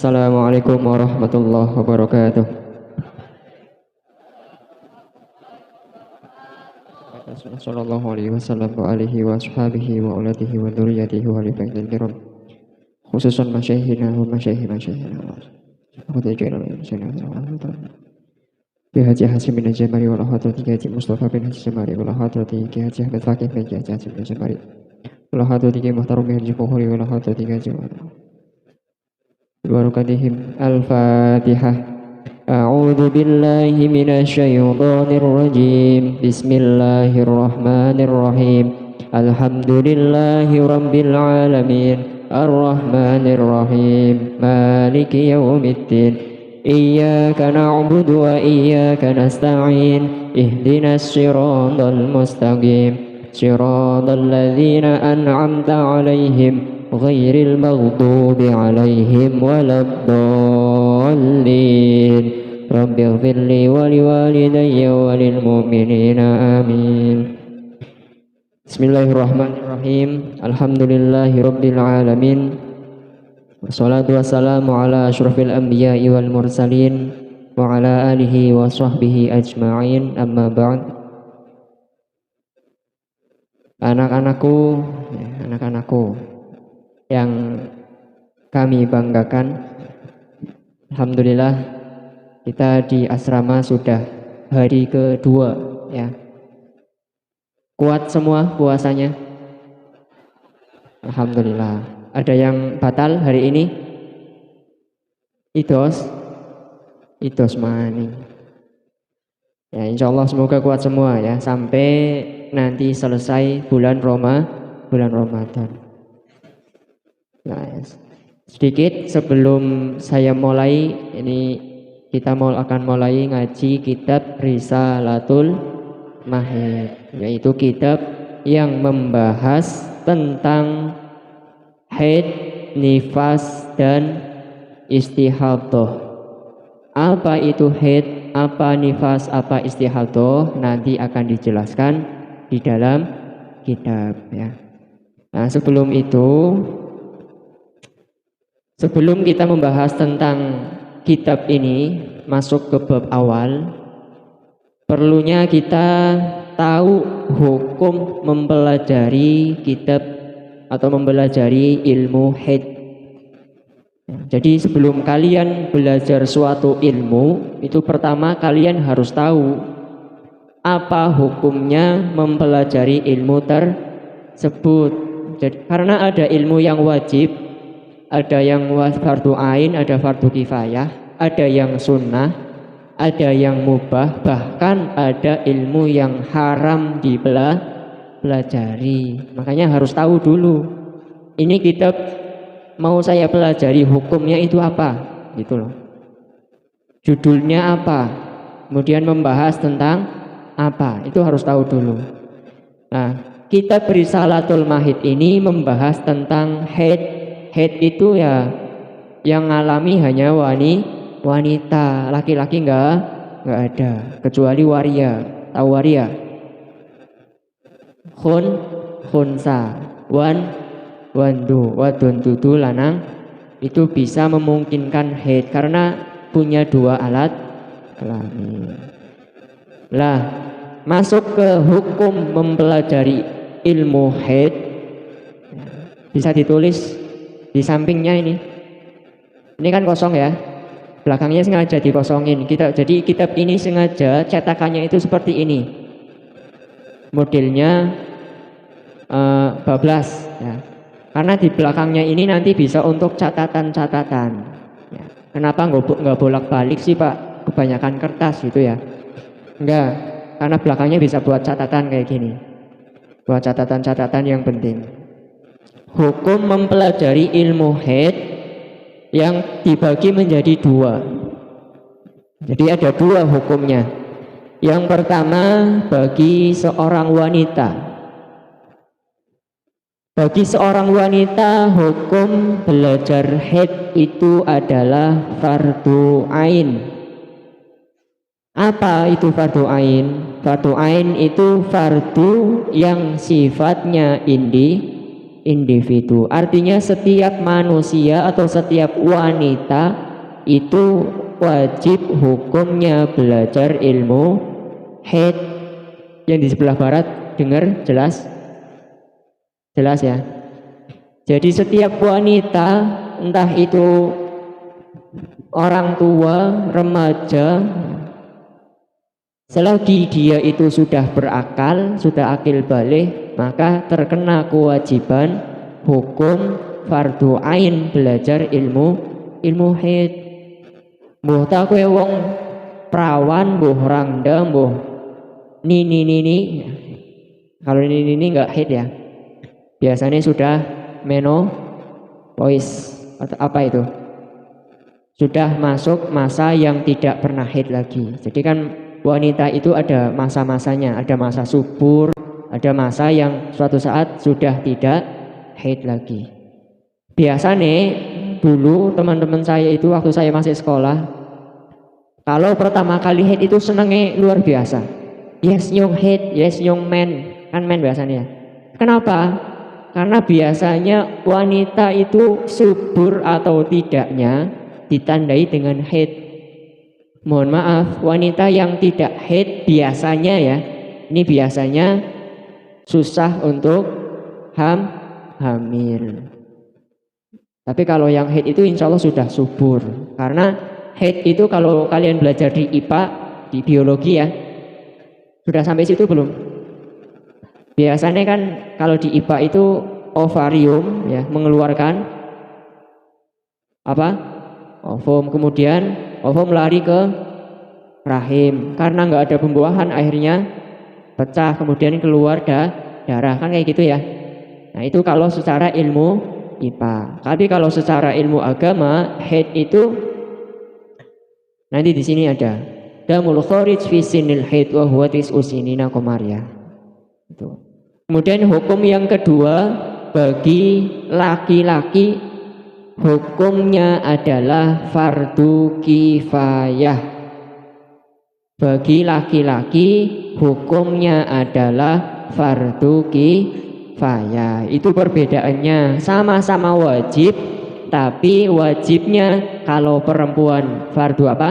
Assalamualaikum warahmatullahi wabarakatuh. Sallallahu alaihi wasallam wa alihi wa ashabihi wa ulatihi wa dzurriyyatihi wa ali baitil kiram. Khususan masyayikhina wa masyayikhina. Bi Haji Hasyim bin Jamari wa hadrati Haji Mustafa bin Haji Jamari wa hadrati Haji Ahmad Fakih bin Haji Hasyim bin Jamari. Wa hadrati Muhtaram bin Haji Bukhari wa hadrati Haji Barakatihim. Al-Fatihah. A'udzu billahi minasyaitonir rajim. Bismillahirrahmanirrahim. Alhamdulillahi rabbil alamin. Arrahmanir rahim. Maliki yaumiddin. Iyyaka na'budu wa iyyaka nasta'in. Ihdinas siratal mustaqim. Siratal ladzina an'amta 'alaihim ghairil maghdubi 'alaihim waladdallin. Rabbighfirli wa liwalidayya wa lil mu'minina amin. Bismillahirrahmanirrahim. Alhamdulillahi rabbil alamin. Wassalatu wassalamu ala asyrafil anbiya'i wal mursalin wa ala alihi wa sahbihi ajma'in. Amma ba'd. Anak-anakku yang kami banggakan, alhamdulillah kita di asrama sudah hari kedua ya. Kuat semua puasanya? Alhamdulillah. Ada yang batal hari ini? Idos maning. Ya, insyaallah semoga kuat semua ya sampai nanti selesai bulan Ramadan. Nah, sedikit sebelum saya mulai ini kita akan mulai ngaji kitab Risalatul Mahid, yaitu kitab yang membahas tentang haid, nifas, dan istihadhah. Apa itu haid, apa nifas, apa istihadhah nanti akan dijelaskan di dalam kitab ya. Nah, sebelum kita membahas tentang kitab ini, masuk ke bab awal, perlunya kita tahu hukum mempelajari kitab atau mempelajari ilmu haid. Jadi sebelum kalian belajar suatu ilmu, itu pertama kalian harus tahu apa hukumnya mempelajari ilmu tersebut. Jadi, karena ada ilmu yang wajib, ada yang fardu ain, ada fardu kifayah, ada yang sunnah, ada yang mubah, bahkan ada ilmu yang haram dipelajari. Makanya harus tahu dulu. Ini kitab mau saya pelajari hukumnya itu apa, gitu loh. Judulnya apa, kemudian membahas tentang apa, itu harus tahu dulu. Nah, kitab Risalatul Mahid ini membahas tentang haid. Haid itu ya yang ngalami hanya wanita, laki-laki enggak ada, kecuali waria. Tahu waria? Khunsa, wadun dudu lanang, itu bisa memungkinkan haid karena punya dua alat kelamin. Lah, masuk ke hukum mempelajari ilmu haid, bisa ditulis di sampingnya ini kan kosong ya, belakangnya sengaja dikosongin. Jadi kitab ini sengaja cetakannya itu seperti ini, modelnya bablas ya. Karena di belakangnya ini nanti bisa untuk catatan-catatan ya. Kenapa nggak bolak-balik sih Pak? Kebanyakan kertas gitu ya? Enggak, karena belakangnya bisa buat catatan kayak gini, buat catatan-catatan yang penting. Hukum mempelajari ilmu haid yang dibagi menjadi dua. Jadi ada dua hukumnya. Yang pertama bagi seorang wanita. Bagi seorang wanita hukum belajar haid itu adalah fardu ain. Apa itu fardu ain? Fardu ain itu fardu yang sifatnya individu. Artinya setiap manusia atau setiap wanita itu wajib hukumnya belajar ilmu haid. Yang di sebelah barat dengar jelas? Jelas ya? Jadi setiap wanita, entah itu orang tua, remaja, selagi dia itu sudah berakal, sudah akil balik, maka terkena kewajiban hukum fardu ain belajar ilmu haid. Mbuh ta kowe wong perawan, mbuh rangda, mbuh nini. Kalau nini enggak haid ya. Biasanya sudah menopause atau apa itu? Sudah masuk masa yang tidak pernah haid lagi. Jadi kan wanita itu ada masa-masanya, ada masa subur, ada masa yang suatu saat sudah tidak haid lagi. Biasanya dulu teman-teman saya itu waktu saya masih sekolah, kalau pertama kali haid itu senengnya luar biasa. Yes young haid, yes young man, kan men biasanya. Kenapa? Karena biasanya wanita itu subur atau tidaknya ditandai dengan haid. Mohon maaf, wanita yang tidak haid biasanya ya, ini biasanya susah untuk hamil. Tapi kalau yang haid itu insya Allah sudah subur. Karena haid itu kalau kalian belajar di IPA, di biologi ya, sudah sampai situ belum? Biasanya kan kalau di IPA itu ovarium ya mengeluarkan apa? Ovum, kemudian ovum lari ke rahim. Karena nggak ada pembuahan akhirnya pecah, kemudian keluar darah, kan kayak gitu ya. Nah itu kalau secara ilmu IPA. Tapi kalau secara ilmu agama, haid itu nanti di sini ada damul kharij fi sinil haid wa huwa tis'u sinina qamariyah. Itu. Kemudian hukum yang kedua bagi laki-laki hukumnya adalah fardu kifayah. Bagi laki-laki hukumnya adalah fardu kifayah. Itu perbedaannya, sama-sama wajib, tapi wajibnya kalau perempuan fardu apa?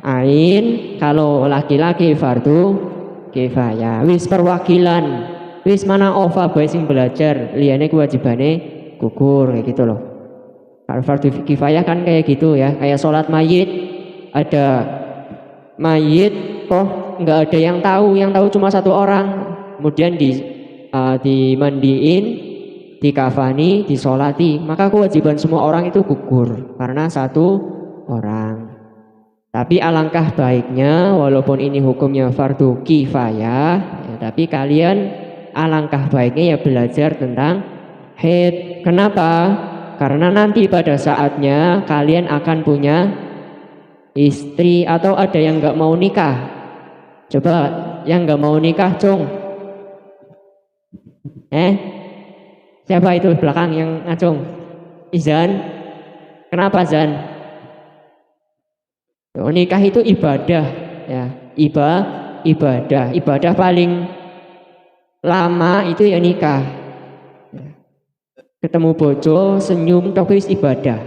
Ain, kalau laki-laki fardu kifayah. Wis perwakilan, wis mana ova bae sing belajar, liyane kewajibannya gugur kayak gitu loh. Kalau fardu kifayah kan kayak gitu ya, kayak sholat mayit, ada mayit kok nggak ada yang tahu cuma satu orang, kemudian dimandiin, dikafani, disolati, maka kewajiban semua orang itu gugur karena satu orang. Tapi alangkah baiknya walaupun ini hukumnya fardu kifayah ya, tapi kalian alangkah baiknya ya belajar tentang haid. Kenapa? Karena nanti pada saatnya kalian akan punya istri atau ada yang nggak mau nikah. Coba yang nggak mau nikah, cung. Siapa itu belakang yang ngacung? Izan. Kenapa Zan? Nikah itu ibadah ya, ibadah paling lama itu ya nikah. Ketemu bojo senyum tok wis ibadah.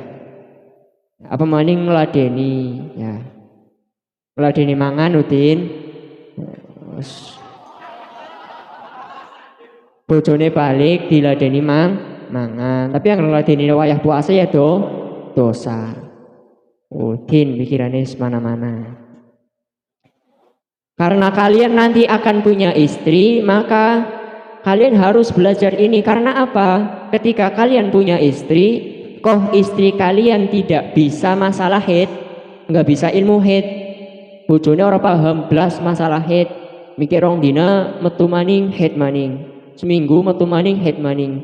Apa maning ngladeni ya. Ngladeni mangan Udin. Bojone balik diladeni mangan. Tapi yang ngladeni wayah puasa ya dosa. Udin pikirannya semana-mana. Karena kalian nanti akan punya istri, maka kalian harus belajar ini. Karena apa? Ketika kalian punya istri, kok istri kalian tidak bisa masalah haid, nggak bisa ilmu haid, bojone ora paham blas masalah haid, mikir rong dina metu maning haid maning, seminggu metu maning haid maning,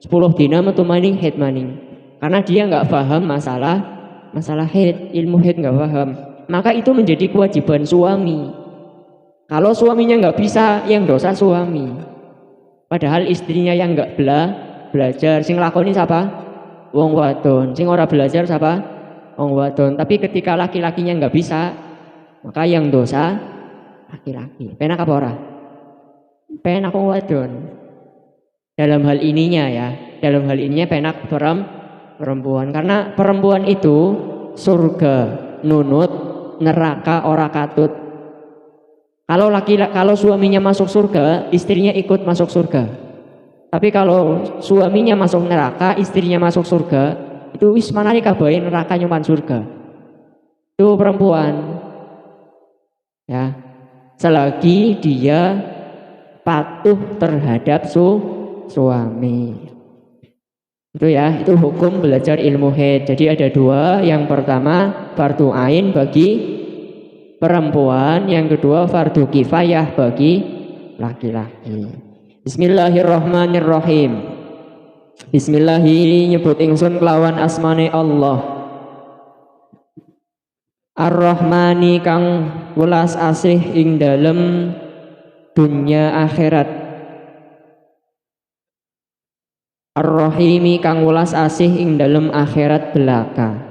10 dina metu maning haid maning. Karena dia nggak paham masalah haid, ilmu haid nggak paham, maka itu menjadi kewajiban suami. Kalau suaminya nggak bisa, yang dosa suami. Padahal istrinya yang nggak belajar, sing lakoni siapa? Wong wadon. Sing ora belajar siapa? Wong wadon. Tapi ketika laki-lakinya nggak bisa, maka yang dosa laki-laki. Penak apa ora? Penak wong wadon. Dalam hal ininya ya, dalam hal ininya penak perempuan. Karena perempuan itu surga nunut, neraka ora katut. Kalau suaminya masuk surga, istrinya ikut masuk surga. Tapi kalau suaminya masuk neraka, istrinya masuk surga, itu wis manani kabae neraka nyuman surga. Itu perempuan. Ya. Selagi dia patuh terhadap suami. Itu ya, itu hukum belajar ilmu haid. Jadi ada dua, yang pertama fardu ain bagi perempuan, yang kedua fardu kifayah bagi laki-laki. Bismillahirrahmanirrahim. Bismillahi nyebut ingsun kelawan asmane Allah. Ar-Rahmani kang welas asih ing dalem dunya akhirat. Ar-Rahimi kang welas asih ing dalem akhirat belaka.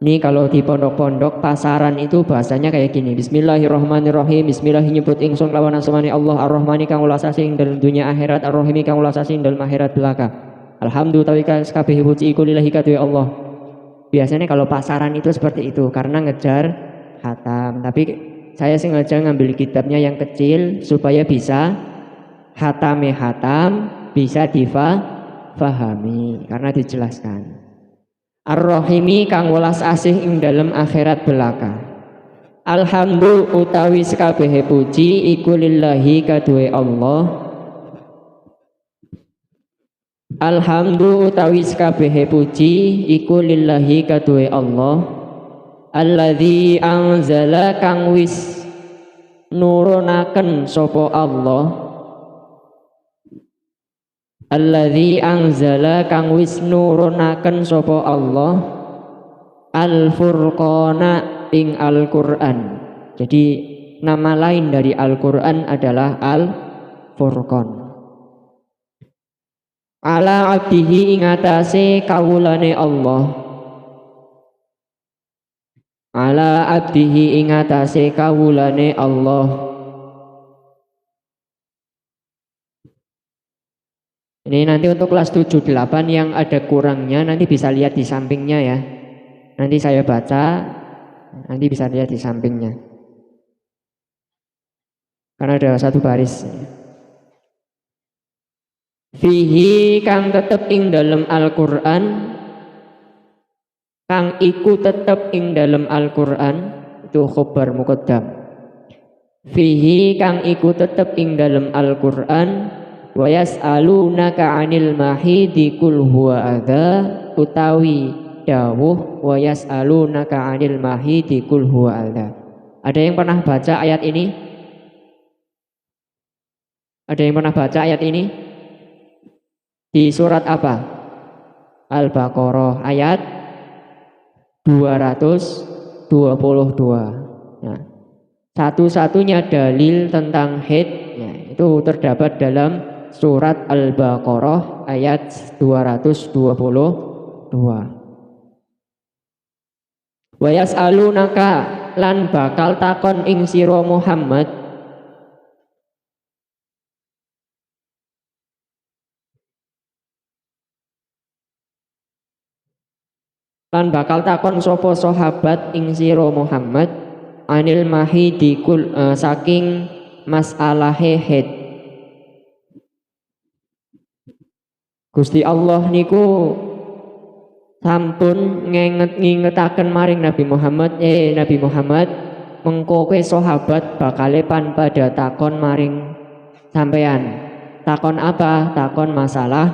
Ini kalau di pondok-pondok pasaran itu bahasanya kayak gini. Bismillahirrahmanirrahim. Bismillah nyebut ingsun lawan asmane Allah. Ar-Rahmani kang welas asih ing dalem dunya akhirat. Ar-Rahimi kang welas asih ing dalem akhirat belaka. Alhamdulillah kabeh puji iku lillahi kadue Allah. Biasanya kalau pasaran itu seperti itu karena ngejar khatam. Tapi saya sengaja ngambil kitabnya yang kecil supaya bisa hatam bisa difahami karena dijelaskan. Ar-Rahimi kang welas asih ing dalem akhirat belaka. Alhamdulillah utawi sekabehe puji iku lillahi kadue Allah. Alhamdulillah utawi sekabehe puji iku lillahi kadue Allah. Alladzi anzala kang wis nurunaken sapa Allah. Alladzi anzala kang wis nurunaken sapa Allah Al-Furqana ing Al-Qur'an. Jadi nama lain dari Al-Qur'an adalah Al-Furqan. Ala abdihi ing atase kawulane Allah. Ala abdihi ing atase kawulane Allah. Ini nanti untuk kelas 7-8 yang ada kurangnya nanti bisa lihat di sampingnya ya. Nanti saya baca, nanti bisa lihat di sampingnya. Karena ada satu baris. Fihi kang tetep ing dalem Al-Qur'an. Kang iku tetep ing dalem Al-Qur'an. Itu khobar muqaddam. Fihi kang iku tetep ing dalem Al-Qur'an. Wa yas'alunaka 'anil mahidi qul huwa adza utawi dawuh wa yas'alunaka 'anil mahidi qul huwa adza. Ada yang pernah baca ayat ini? Ada yang pernah baca ayat ini? Di surat apa? Al-Baqarah ayat 222. Nah, satu-satunya dalil tentang haid ya, itu terdapat dalam surat Al-Baqarah ayat 222. Wa yas'alunaka lan bakal takon ing sira Muhammad lan bakal takon sapa sahabat ing sira Muhammad anil mahidi saking masalahe haid. Gusti Allah niku sampun ngingetaken maring Nabi Muhammad mengko kowe sahabat bakale pada takon maring sampean. Takon apa? Takon masalah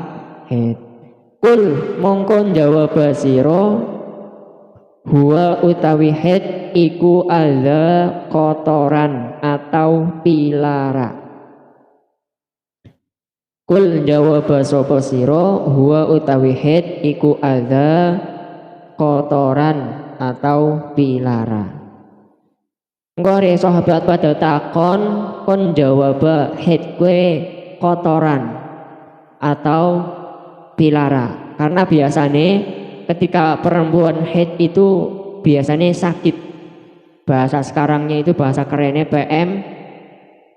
haid. Kul mongko jawab sira huwa utawi haid iku ada kotoran atau pilara. Kul jawab sapa sira huwa utawi haid iku ada kotoran atau pilara. Engko re sahabat pada takon kon jawab haid kowe kotoran atau pilara. Karena biasanya ketika perempuan haid itu biasanya sakit. Bahasa sekarangnya itu bahasa kerennya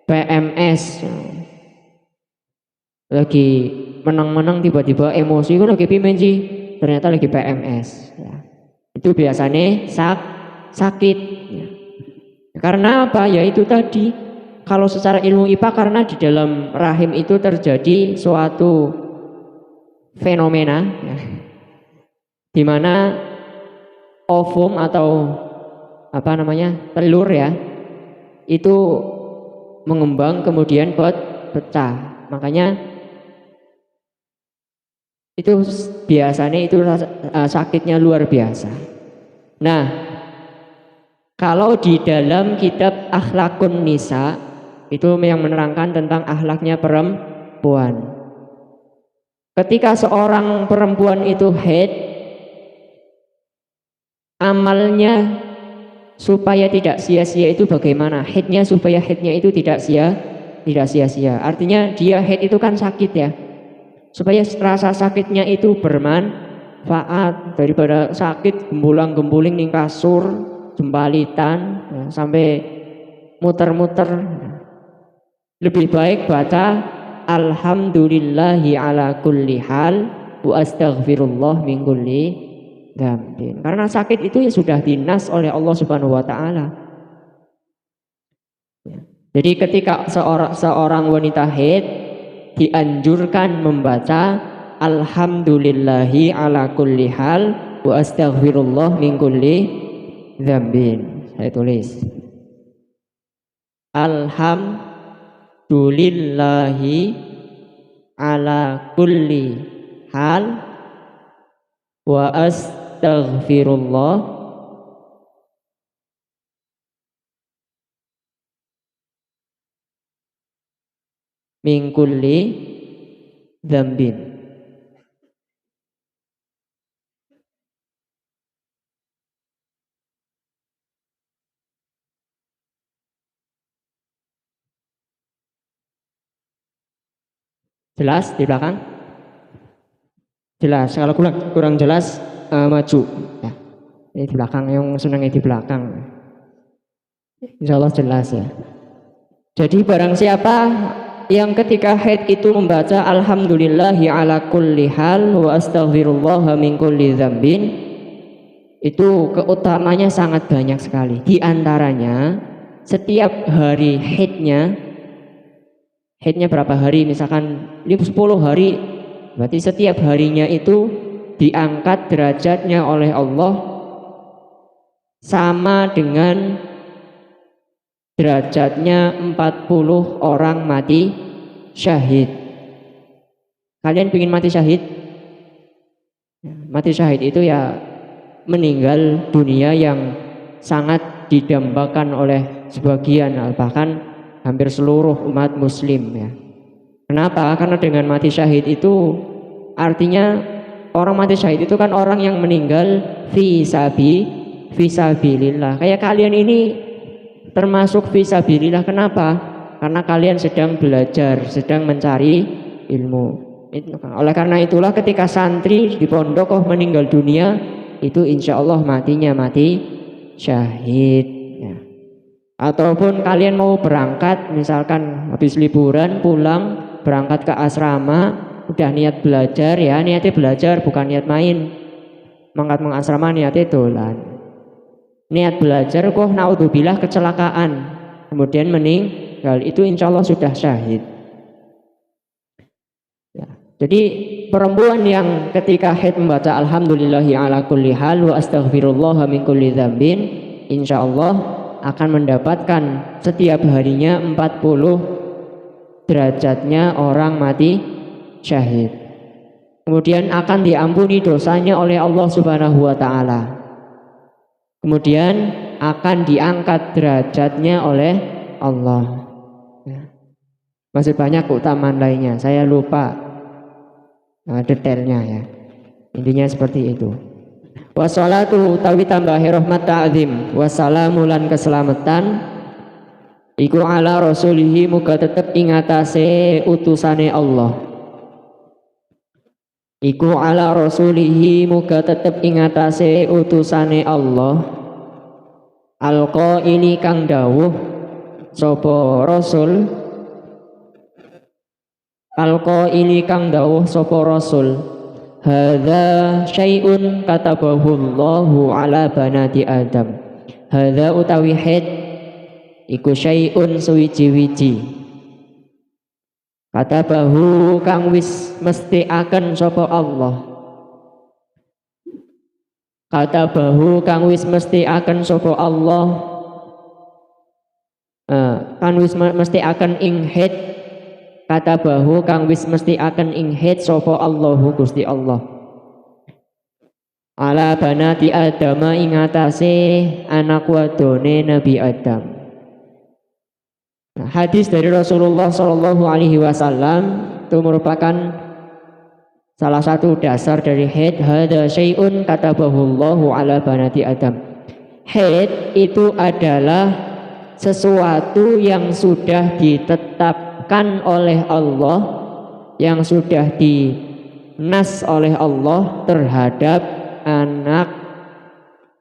PMS. lagi menang-menang tiba-tiba emosi kok lagi pimen sih, ternyata lagi PMS ya. Itu biasanya sakit ya. Karena apa? Ya itu tadi, kalau secara ilmu IPA karena di dalam rahim itu terjadi suatu fenomena ya, di mana ovum atau apa namanya telur ya itu mengembang kemudian pecah, makanya itu biasanya itu sakitnya luar biasa. Nah, kalau di dalam kitab Akhlakun Nisa itu yang menerangkan tentang akhlaknya perempuan. Ketika seorang perempuan itu haid, amalnya supaya tidak sia-sia itu bagaimana? Haidnya supaya haidnya itu tidak sia-sia. Artinya dia haid itu kan sakit ya. Supaya rasa sakitnya itu bermanfaat, daripada sakit gembulang-gembuling ning kasur, jembalitan ya, sampai muter-muter. Lebih baik baca alhamdulillahi ala kulli hal wa astaghfirullah min kulli dzambin. Karena sakit itu ya sudah dinas oleh Allah Subhanahu wa taala. Jadi ketika seorang wanita haid dianjurkan membaca alhamdulillahi ala kulli hal wa astaghfirullah min kulli dzambin. Saya tulis alhamdulillahi ala kulli hal wa astaghfirullah min kulli dzambin. Jelas di belakang? Jelas. Kalau kurang jelas maju ya. Ini di belakang, yang senangnya di belakang. Insya Allah jelas ya. Jadi barang siapa yang ketika haid itu membaca alhamdulillahi ala kulli hal wa astaghfirullah min kulli dzambin, itu keutamanya sangat banyak sekali. Di antaranya setiap hari haidnya berapa hari, misalkan 10 hari, berarti setiap harinya itu diangkat derajatnya oleh Allah sama dengan derajatnya 40 orang mati syahid. Kalian ingin mati syahid? Mati syahid itu ya meninggal dunia yang sangat didambakan oleh sebagian, bahkan hampir seluruh umat muslim ya. Kenapa? Karena dengan mati syahid itu artinya orang mati syahid itu kan orang yang meninggal fisabilillah. Kayak kalian ini termasuk fisabilillah. Kenapa? Karena kalian sedang belajar, sedang mencari ilmu. Oleh karena itulah ketika santri di pondok meninggal dunia, itu insya Allah matinya mati syahid ya. Ataupun kalian mau berangkat, misalkan habis liburan pulang berangkat ke asrama, udah niat belajar ya, niatnya belajar bukan niat main. Mangkat mengasrama niatnya dolan. Niat belajar kok naudzubillah kecelakaan, kemudian meninggal, itu insya Allah sudah syahid ya. Jadi perempuan yang ketika haid membaca alhamdulillahi ala kulli hal wa astaghfirullah min kulli dzambin, insya Allah akan mendapatkan setiap harinya 40 derajatnya orang mati syahid. Kemudian akan diampuni dosanya oleh Allah Subhanahu wa taala. Kemudian akan diangkat derajatnya oleh Allah. Masih banyak keutamaan lainnya, saya lupa detailnya ya. Intinya seperti itu. Wassalatu utawi tambahi rahmat ta'zim, wassalamu lan keselamatan iku ala rasulihi muga tetep ing atase utusane Allah. Iku ala rasulihi muga tetep ing atase utusane Allah. Alqaili kang dawuh sapa rasul Al-qaili kang dawuh sapa rasul, hadza syai'un katabahu Allahu ala banati Adam. Hadza utawi haid iku syai'un suwiji-wiji, katabahu kang wis mesti akan sapa Allah, katabahu kang wis mesti akan sapa Allah, kan wis mesti akan ing haid, katabahu kang wis mesti akan ing haid sapa Allahu Gusti Allah, ala banati Adam ing atase anak wadone Nabi Adam. Nah, hadis dari Rasulullah Shallallahu Alaihi Wasallam itu merupakan salah satu dasar dari haid. Hadza syai'un katabahullahu ala banati Adam. Haid itu adalah sesuatu yang sudah ditetapkan oleh Allah, yang sudah dinas oleh Allah terhadap anak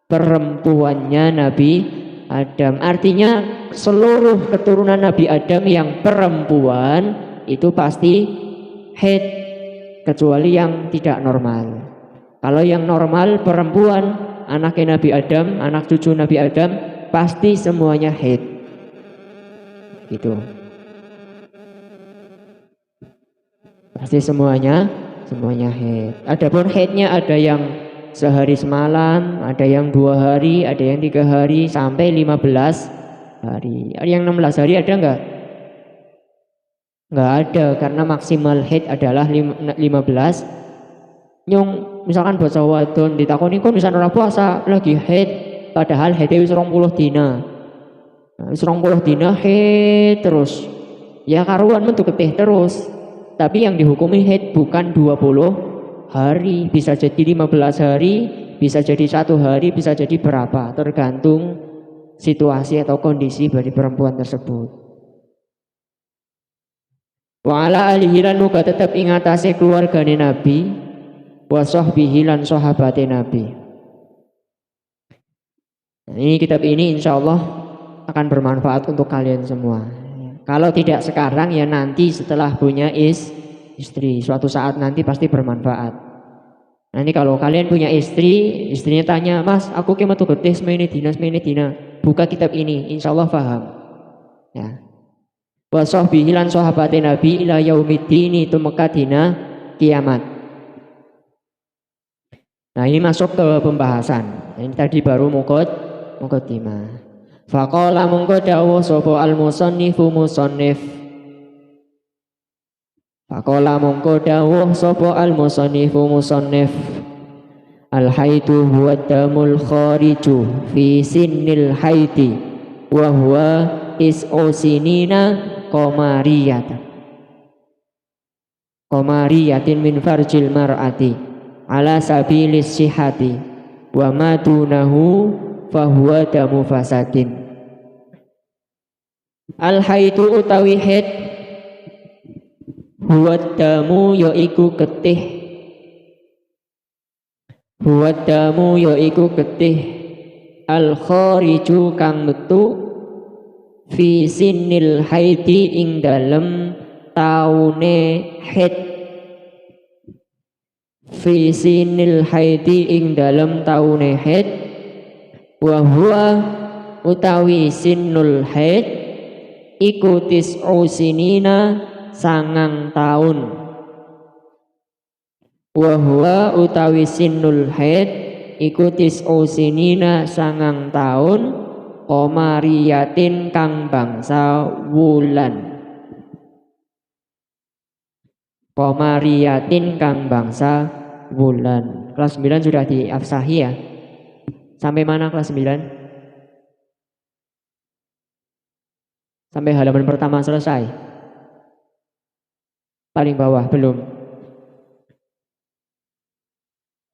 perempuannya Nabi Adam. Artinya seluruh keturunan Nabi Adam yang perempuan itu pasti haid, kecuali yang tidak normal. Kalau yang normal perempuan, anaknya Nabi Adam, anak cucu Nabi Adam, pasti semuanya haid. Gitu. Pasti semuanya haid. Adapun haidnya ada yang sehari semalam, ada yang 2 hari, ada yang 3 hari, sampai 15 hari. Yang 16 hari ada enggak? Enggak ada, karena maksimal haid adalah 15. Nyung misalkan bocah wadon ditakoni kok misalnya ora puasa lagi haid, padahal haidnya wis 20 dina. Wis 20 dina haid terus. Ya karuan metu ketih terus. Tapi yang dihukumi haid bukan 20 hari, bisa jadi 15 hari, bisa jadi 1 hari, bisa jadi berapa, tergantung situasi atau kondisi dari perempuan tersebut. Wa ala alihi lan muga tetep ing atase keluargane Nabi, wa sahbihi lan sahabate Nabi. Nah, ini kitab ini insyaallah akan bermanfaat untuk kalian semua. Kalau tidak sekarang ya nanti setelah punya istri, suatu saat nanti pasti bermanfaat. Nanti kalau kalian punya istri, istrinya tanya, "Mas, aku ki metu getih semene dina, buka kitab ini, insyaallah paham." Ya. Wa sahbihi lan sahabate Nabi ila yaumiddin, itu Mekah dina kiamat. Nah, ini masuk ke pembahasan. Ini tadi baru muqaddimah. Faqala mongko dawuh sapa al-musannifu musannif. Faqala mongko dawuh sapa al-musannifu musannif. Al-haidu huwa damul khariju fi sinnil haidi wa huwa is'u sinina qamariyatin min farjil mar'ati ala sabilis sihati wa ma dunahu fahuwa damu fasadin. Al-haidu utawi haid huwa damu yaiku getih, huwa damu yaiku getih al-khariju kang metu fi sinnil haidi ing dalem taune haid, fi sinnil haidi ing dalem taune haid, wa huwa utawi sinnul haid iku tis'u sinina 9 tahun. Wa huwa utawi sinnul haid iku tis'u sinina 9 tahun qamariyatin kang bangsa wulan. Qamariyatin kang bangsa wulan. Kelas 9 sudah diafsahi ya. Sampai mana kelas 9? Sampai halaman pertama selesai. Paling bawah belum.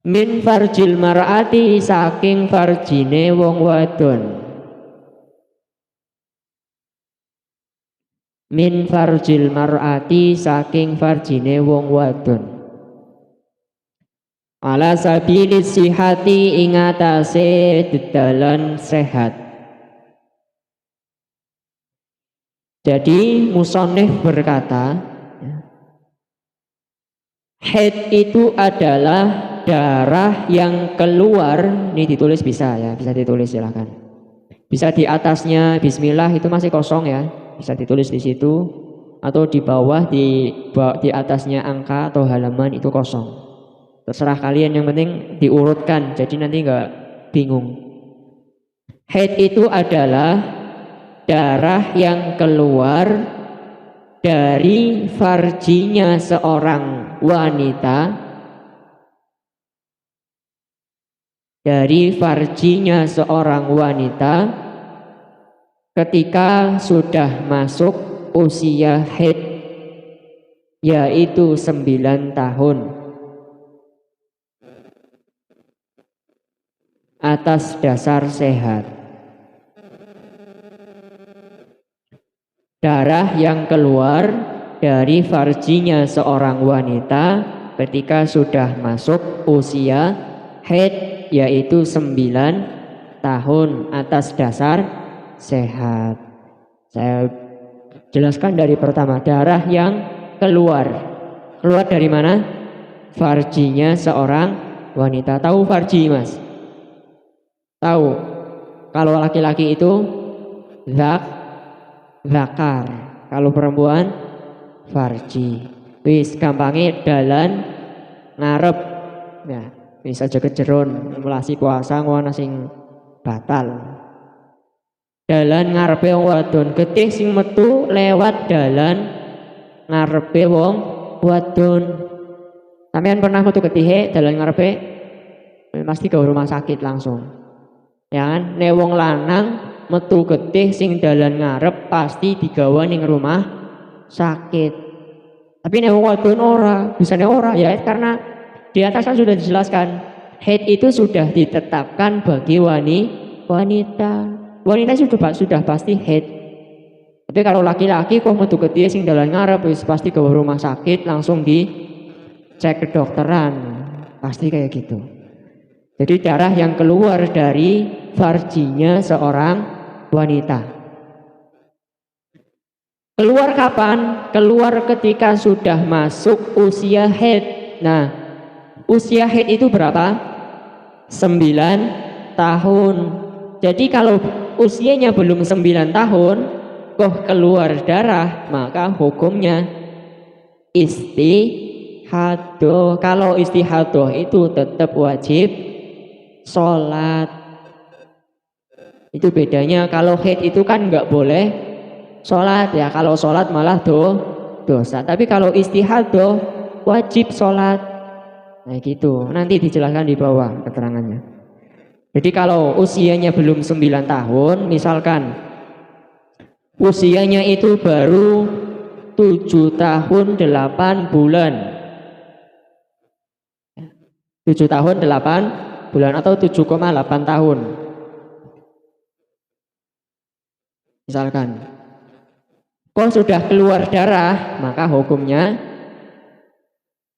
Min farjil mar'ati saking farjine wong wadon. Min farjil mar'ati saking farjine wong wadon. Ala sabilis sihati ing atase dedalan sehat. Jadi musannif berkata, Haid itu adalah darah yang keluar, ini ditulis bisa ya, bisa ditulis silahkan. Bisa di atasnya bismillah itu masih kosong ya, bisa ditulis di situ, atau di bawah di atasnya angka atau halaman itu kosong. Terserah kalian, yang penting diurutkan jadi nanti nggak bingung. Haid itu adalah darah yang keluar dari farjinya seorang wanita, ketika sudah masuk usia haid, yaitu 9 tahun, atas dasar sehat. Darah yang keluar dari farjinya seorang wanita ketika sudah masuk usia haid, yaitu 9 tahun, atas dasar sehat. Saya jelaskan dari pertama, darah yang keluar dari mana? Farjinya seorang wanita. Tahu farji, Mas? Tahu? Kalau laki-laki itu zakar, kalau perempuan farji. Wis gampangnya dalan ngarep ya, bisa jaga jeron melasi puasa ngono sing batal. Dalan ngarepe wong wadon, getih sing metu lewat dalan ngarepe wong wadon. Sampeyan pernah metu getihe dalan ngarepe? Pasti ke rumah sakit langsung. Ya kan? Nek wong lanang metu getih sing dalan ngarep pasti digawa ning rumah sakit. Tapi nek wong wadon ora, bisane ora ya, karena di atas kan sudah dijelaskan haid itu sudah ditetapkan bagi wanita. Wanita sudah pasti haid. Tapi kalau laki-laki kok metu getih sing dalan ngarep wis pasti ke rumah sakit, langsung dicek kedokteran. Pasti kayak gitu. Jadi darah yang keluar dari farjinya seorang wanita. Keluar kapan? Keluar ketika sudah masuk usia haid. Nah, usia haid itu berapa? 9 tahun. Jadi kalau usianya belum 9 tahun kok keluar darah, maka hukumnya istihadah. Kalau istihadah itu tetap wajib sholat. Itu bedanya. Kalau haid itu kan nggak boleh sholat ya, kalau sholat malah dosa. Tapi kalau istihadah wajib sholat. Nah gitu, nanti dijelaskan di bawah keterangannya. Jadi kalau usianya belum 9 tahun, misalkan usianya itu baru 7 tahun 8 bulan, 7 tahun 8 bulan atau 7,8 tahun misalkan, kok sudah keluar darah, maka hukumnya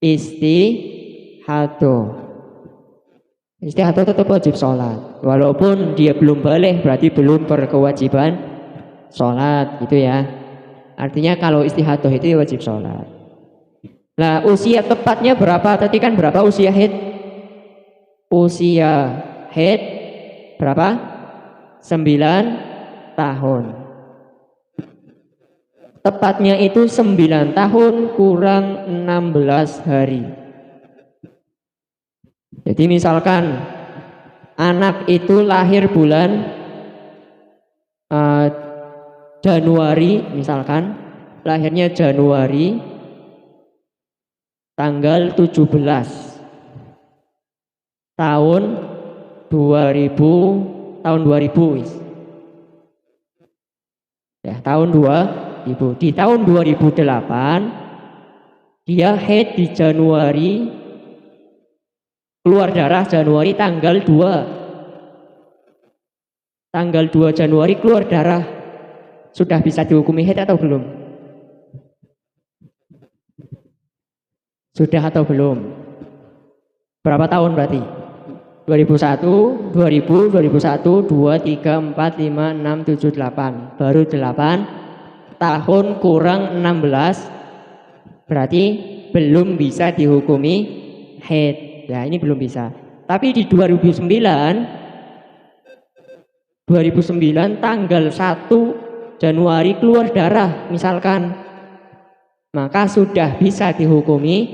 istihadah. Istihadah tetap wajib sholat, walaupun dia belum balik, berarti belum berkewajiban sholat gitu ya. Artinya kalau istihadah itu wajib sholat. Nah, usia tepatnya berapa? Tadi kan berapa usia haid? Usia haid berapa? 9 tahun. Tepatnya itu 9 tahun kurang 16 hari. Jadi misalkan anak itu lahir bulan Januari, misalkan lahirnya Januari tanggal 17 tahun 2000 ya, tahun 2000. Di tahun 2008 dia haid di Januari, keluar darah Januari tanggal 2 Januari keluar darah, sudah bisa dihukumi haid atau belum? Sudah atau belum? Berapa tahun berarti? 2001, 2000, 2001, 2, 3, 4, 5, 6, 7, 8. Baru 8 tahun kurang 16, berarti belum bisa dihukumi haid. Ya, ini belum bisa. Tapi di 2009 tanggal 1 Januari keluar darah misalkan, maka sudah bisa dihukumi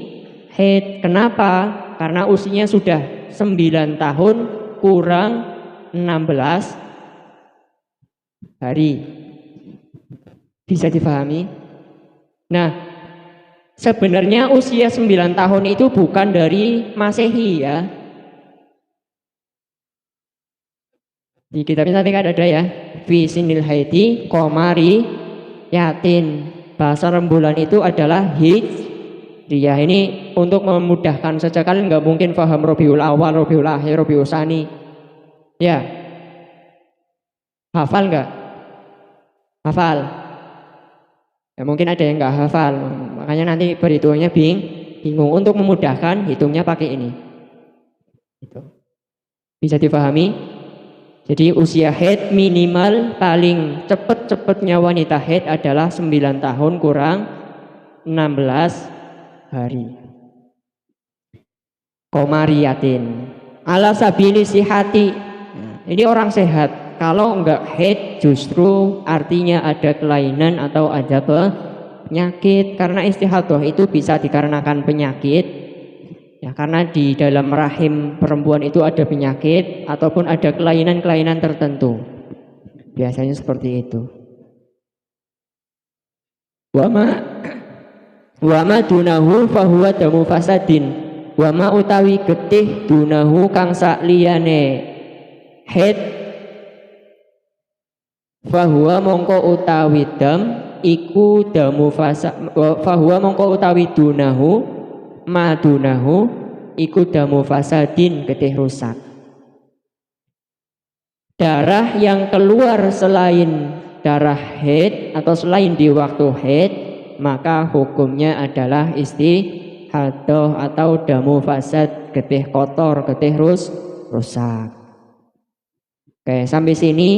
haid. Kenapa? Karena usianya sudah 9 tahun kurang 16 hari. Bisa difahami? Nah, sebenarnya usia 9 tahun itu bukan dari Masehi ya. Di kitab tadi kan ada ya, fi sinil haidi komari yatin. Bahasa rembulan itu adalah hijriyah. Ini untuk memudahkan saja, kalian nggak mungkin paham Rabiul Awal, Rabiul Akhir, Rabiul Tsani. Ya, hafal nggak? Hafal. Ya, mungkin ada yang nggak hafal, makanya nanti perhitungannya bingung. Untuk memudahkan, hitungnya pakai ini. Bisa dipahami? Jadi usia haid minimal paling cepatnya wanita haid adalah 9 tahun kurang 16 hari. Komariyatin ala sabili sihati. Ini orang sehat. Kalau enggak haid justru artinya ada kelainan atau ada penyakit. Karena istihadah itu bisa dikarenakan penyakit. Ya, karena di dalam rahim perempuan itu ada penyakit ataupun ada kelainan-kelainan tertentu. Biasanya seperti itu. Wama dunahu fahuwa damu fasadin. Wama utawi getih dunahu kang sakliyane haid fahuwa mongko utawi dam iku damu fasad. Fahuwa mongko utawi dunahu madunahu iku damu fasadin, getih rusak. Darah yang keluar selain darah haid atau selain di waktu haid, maka hukumnya adalah istihadah atau damu fasad, getih kotor, getih rusak. Oke, sampai sini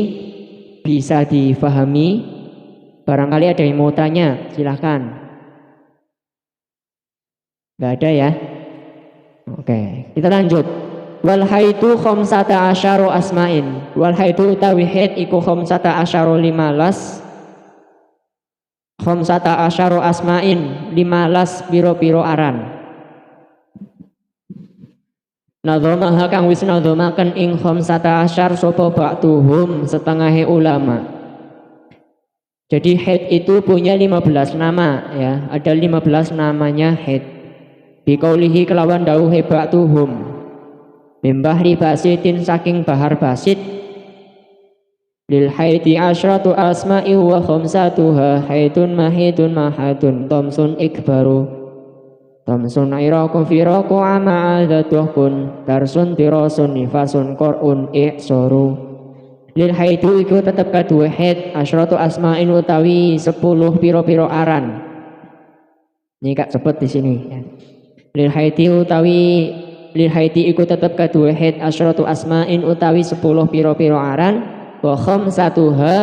bisa difahami? Barangkali ada yang mau tanya, silahkan. Gak ada ya? Oke, kita lanjut. Wal haidu khamsata asyaru asma'in. Wal haidu utawi haid iku khamsata asyaru 15. Khamsata asyaru asma'in 15 piro-piro aran. Nadhomaha kang wis nadhomaken ing khamsata asyar sapa ba'duhum setengahe ulama. Jadi haid itu punya 15 nama ya, ada 15 namanya haid. Bikaulihi kelawan dawuhe ba'duhum mimbahri basitin saking bahar basit lil haidi asyratu asma'i wa khamsatuha haidun mahidun mahadun tomsun ikbaru tomsun iraku firaku ama'adatuhkun darsun tirasun nifasun kor'un i'soru. Lil haidu iku tetep kadue haid asyratu asma'in utawi 10 piro-piro aran. Ini kak sebut di sini ya. Lil haiti iku tetep kadue haid asyratu asma'in utawi 10 piro-piro aran wa khamsatuha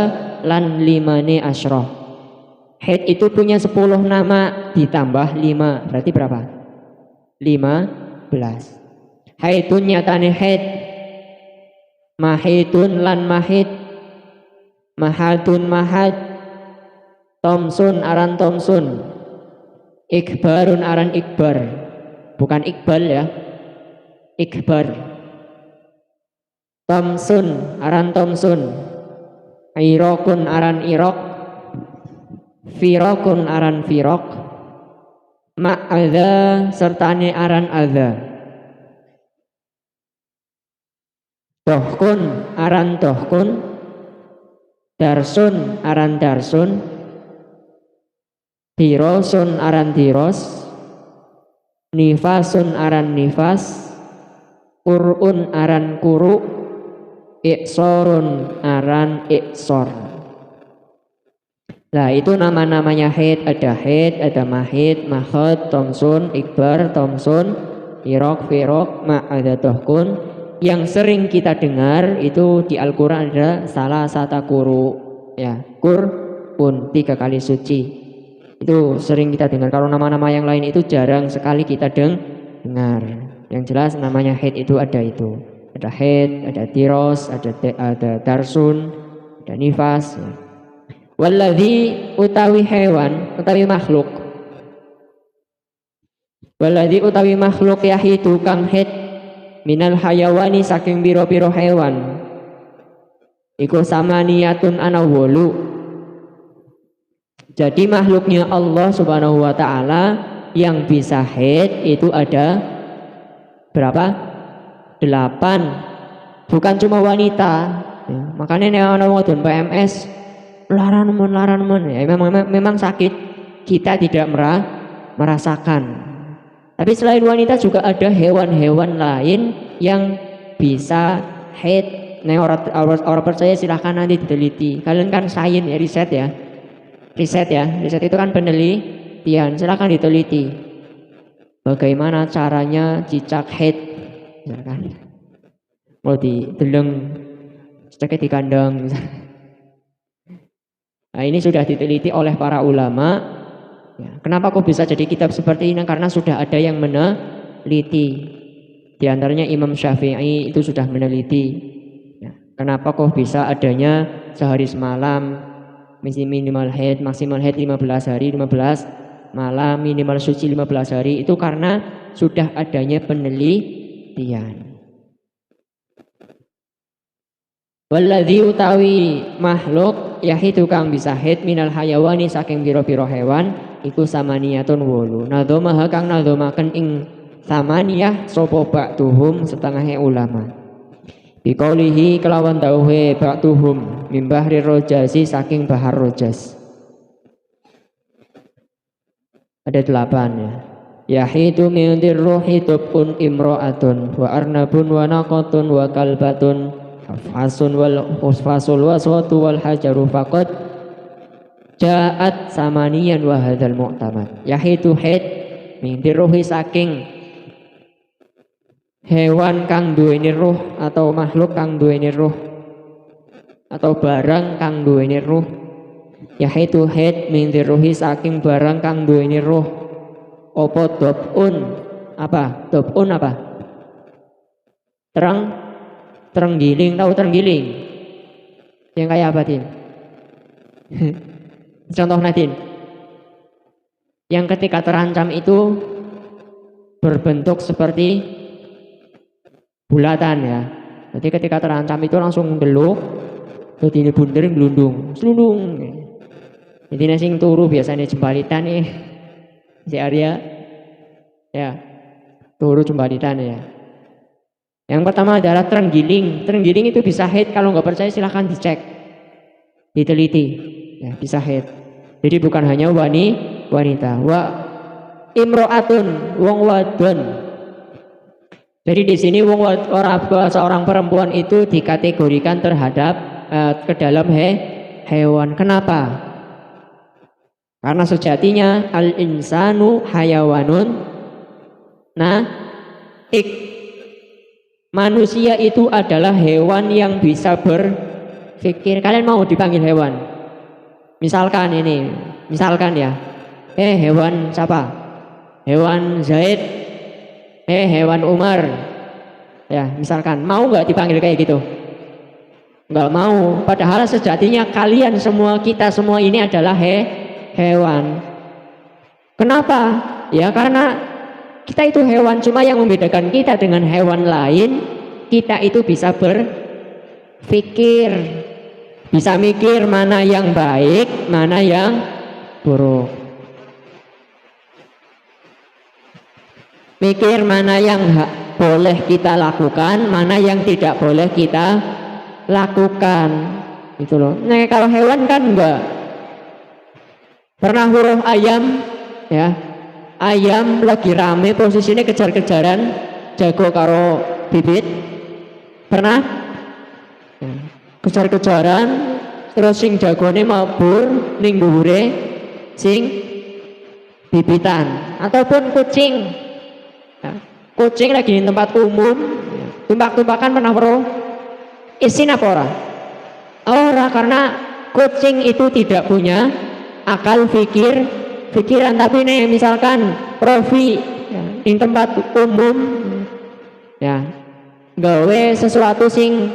lan limane asyrah. Haid itu punya 10 nama ditambah 5 berarti berapa? 15. Haidun nyatane haid, mahidun lan mahid, mahadun mahad, tomsun aran tomsun, ikbarun aran ikbar. Bukan Iqbal ya, Ikbar. Tomsun aran tomsun, irokun aran irok, firokun aran firok, ma'adha sertane aran adha, dohkun aran dohkun, darsun aran darsun, dirosun aran diros, nifasun aran nifas, kur'un aran kuru, iksorun aran iksor. Nah itu nama-namanya haid, ada mahid, mahad, tomsun, ikbar, tomsun, irok, firok, ma'adha dohkun. Yang sering kita dengar itu di Al-Quran ada salah satu kuru ya, kur'un 3 kali suci. Itu sering kita dengar. Kalau nama-nama yang lain itu jarang sekali kita dengar. Yang jelas namanya haid itu ada itu. Ada haid, ada tiros, ada darsun, ada nifas. Ya. Walladzi utawi hewan, utawi makhluk. Walladzi utawi makhluk yahidu kang haid minal hayawani saking biro-biro hewan. Iku samaniyatun ana wolu. Jadi makhluknya Allah Subhanahu wa taala yang bisa haid itu ada berapa? 8. Bukan cuma wanita. Ya, makanya nek ana wong PMS larang men ya memang sakit. Kita tidak merasakan. Tapi selain wanita juga ada hewan-hewan lain yang bisa haid. Nek orang percaya silahkan nanti diteliti. Kalian kan sains ya, riset ya. Riset itu kan penelitian. Silahkan diteliti. Bagaimana caranya cicak haid? Ya kan? Mau dideleng cicaknya di kandang. Nah, ini sudah diteliti oleh para ulama. Ya, kenapa kok bisa jadi kitab seperti ini? Karena sudah ada yang meneliti. Di antaranya Imam Syafi'i itu sudah meneliti. Ya, kenapa kok bisa adanya sehari semalam minimal haid, maksimal haid 15 hari, 15 malam, minimal suci 15 hari. Itu karena sudah adanya penelitian. Walladzi utawi makhluk yahidu kang bisa haid minal hayawani saking pira-pira hewan iku samaniyatun wolu. Nadzomaha kang nadzomaken ing samaniyah sapa ba'duhum setengah ulama. Biqaulihi kelawan dawuhe ba'duhum min bahri rojasi saking bahar rojas. Ada 8 ya. Yahidu min dirruhi tubun imra'atun wa arnabun wa naqatun wa kalbatun fasun wal fasul waswatu wal hajaru faqad ja'at samaniyan wa hadzal mu'tamad. Yahidu haid min dirruhi saking hewan kang duweni ruh atau makhluk kang duweni ruh atau barang kang duweni ruh. Yahidu haid min dirruhi saking barang kang duweni ruh. Apa dobun? Apa? Dobun apa? Terenggiling, tahu terenggiling? Yang kayak apa, Tin? Contoh Nadine. Yang ketika terancam itu berbentuk seperti bulatan ya. Jadi ketika terancam itu langsung deluk, jadi ini bunder gelundung, selundung. Jadi nasi turu biasanya jembalitan nih, si Arya, ya turu jembalitan ya. Yang pertama adalah terenggiling. Terenggiling itu bisa haid. Kalau nggak percaya silahkan dicek, diteliti, ya, bisa haid. Jadi bukan hanya wanita. Wa imro'atun, wong wadon. Jadi di sini seorang perempuan itu dikategorikan terhadap ke dalam hewan. Kenapa? Karena sejatinya al insanu hayawanun. Nah, manusia itu adalah hewan yang bisa berpikir. Kalian mau dipanggil hewan? Misalkan ya. Hewan siapa? Hewan Zaid. Hewan Umar. Ya, misalkan mau nggak dipanggil kayak gitu? Nggak mau. Padahal sejatinya kalian semua, kita semua ini adalah hewan. Kenapa? Ya karena kita itu hewan, cuma yang membedakan kita dengan hewan lain, kita itu bisa berpikir, bisa mikir mana yang baik, mana yang buruk. Mikir mana yang boleh kita lakukan, mana yang tidak boleh kita lakukan. Gitu loh. Nah, kalau hewan kan enggak. Pernah huruf ayam ya. Ayam lagi rame posisinya kejar-kejaran jago karo bibit. Pernah? Kejar-kejaran terus sing jagone mabur ning dhuwure sing bibitan. Ataupun kucing. Ya, kucing lagi di tempat umum, tumpak-tumpakan pernah bro? Isin apa ora? Ora, karena kucing itu tidak punya akal pikir pikiran, tapi nih misalkan profi ya, di tempat umum ya gawe sesuatu sing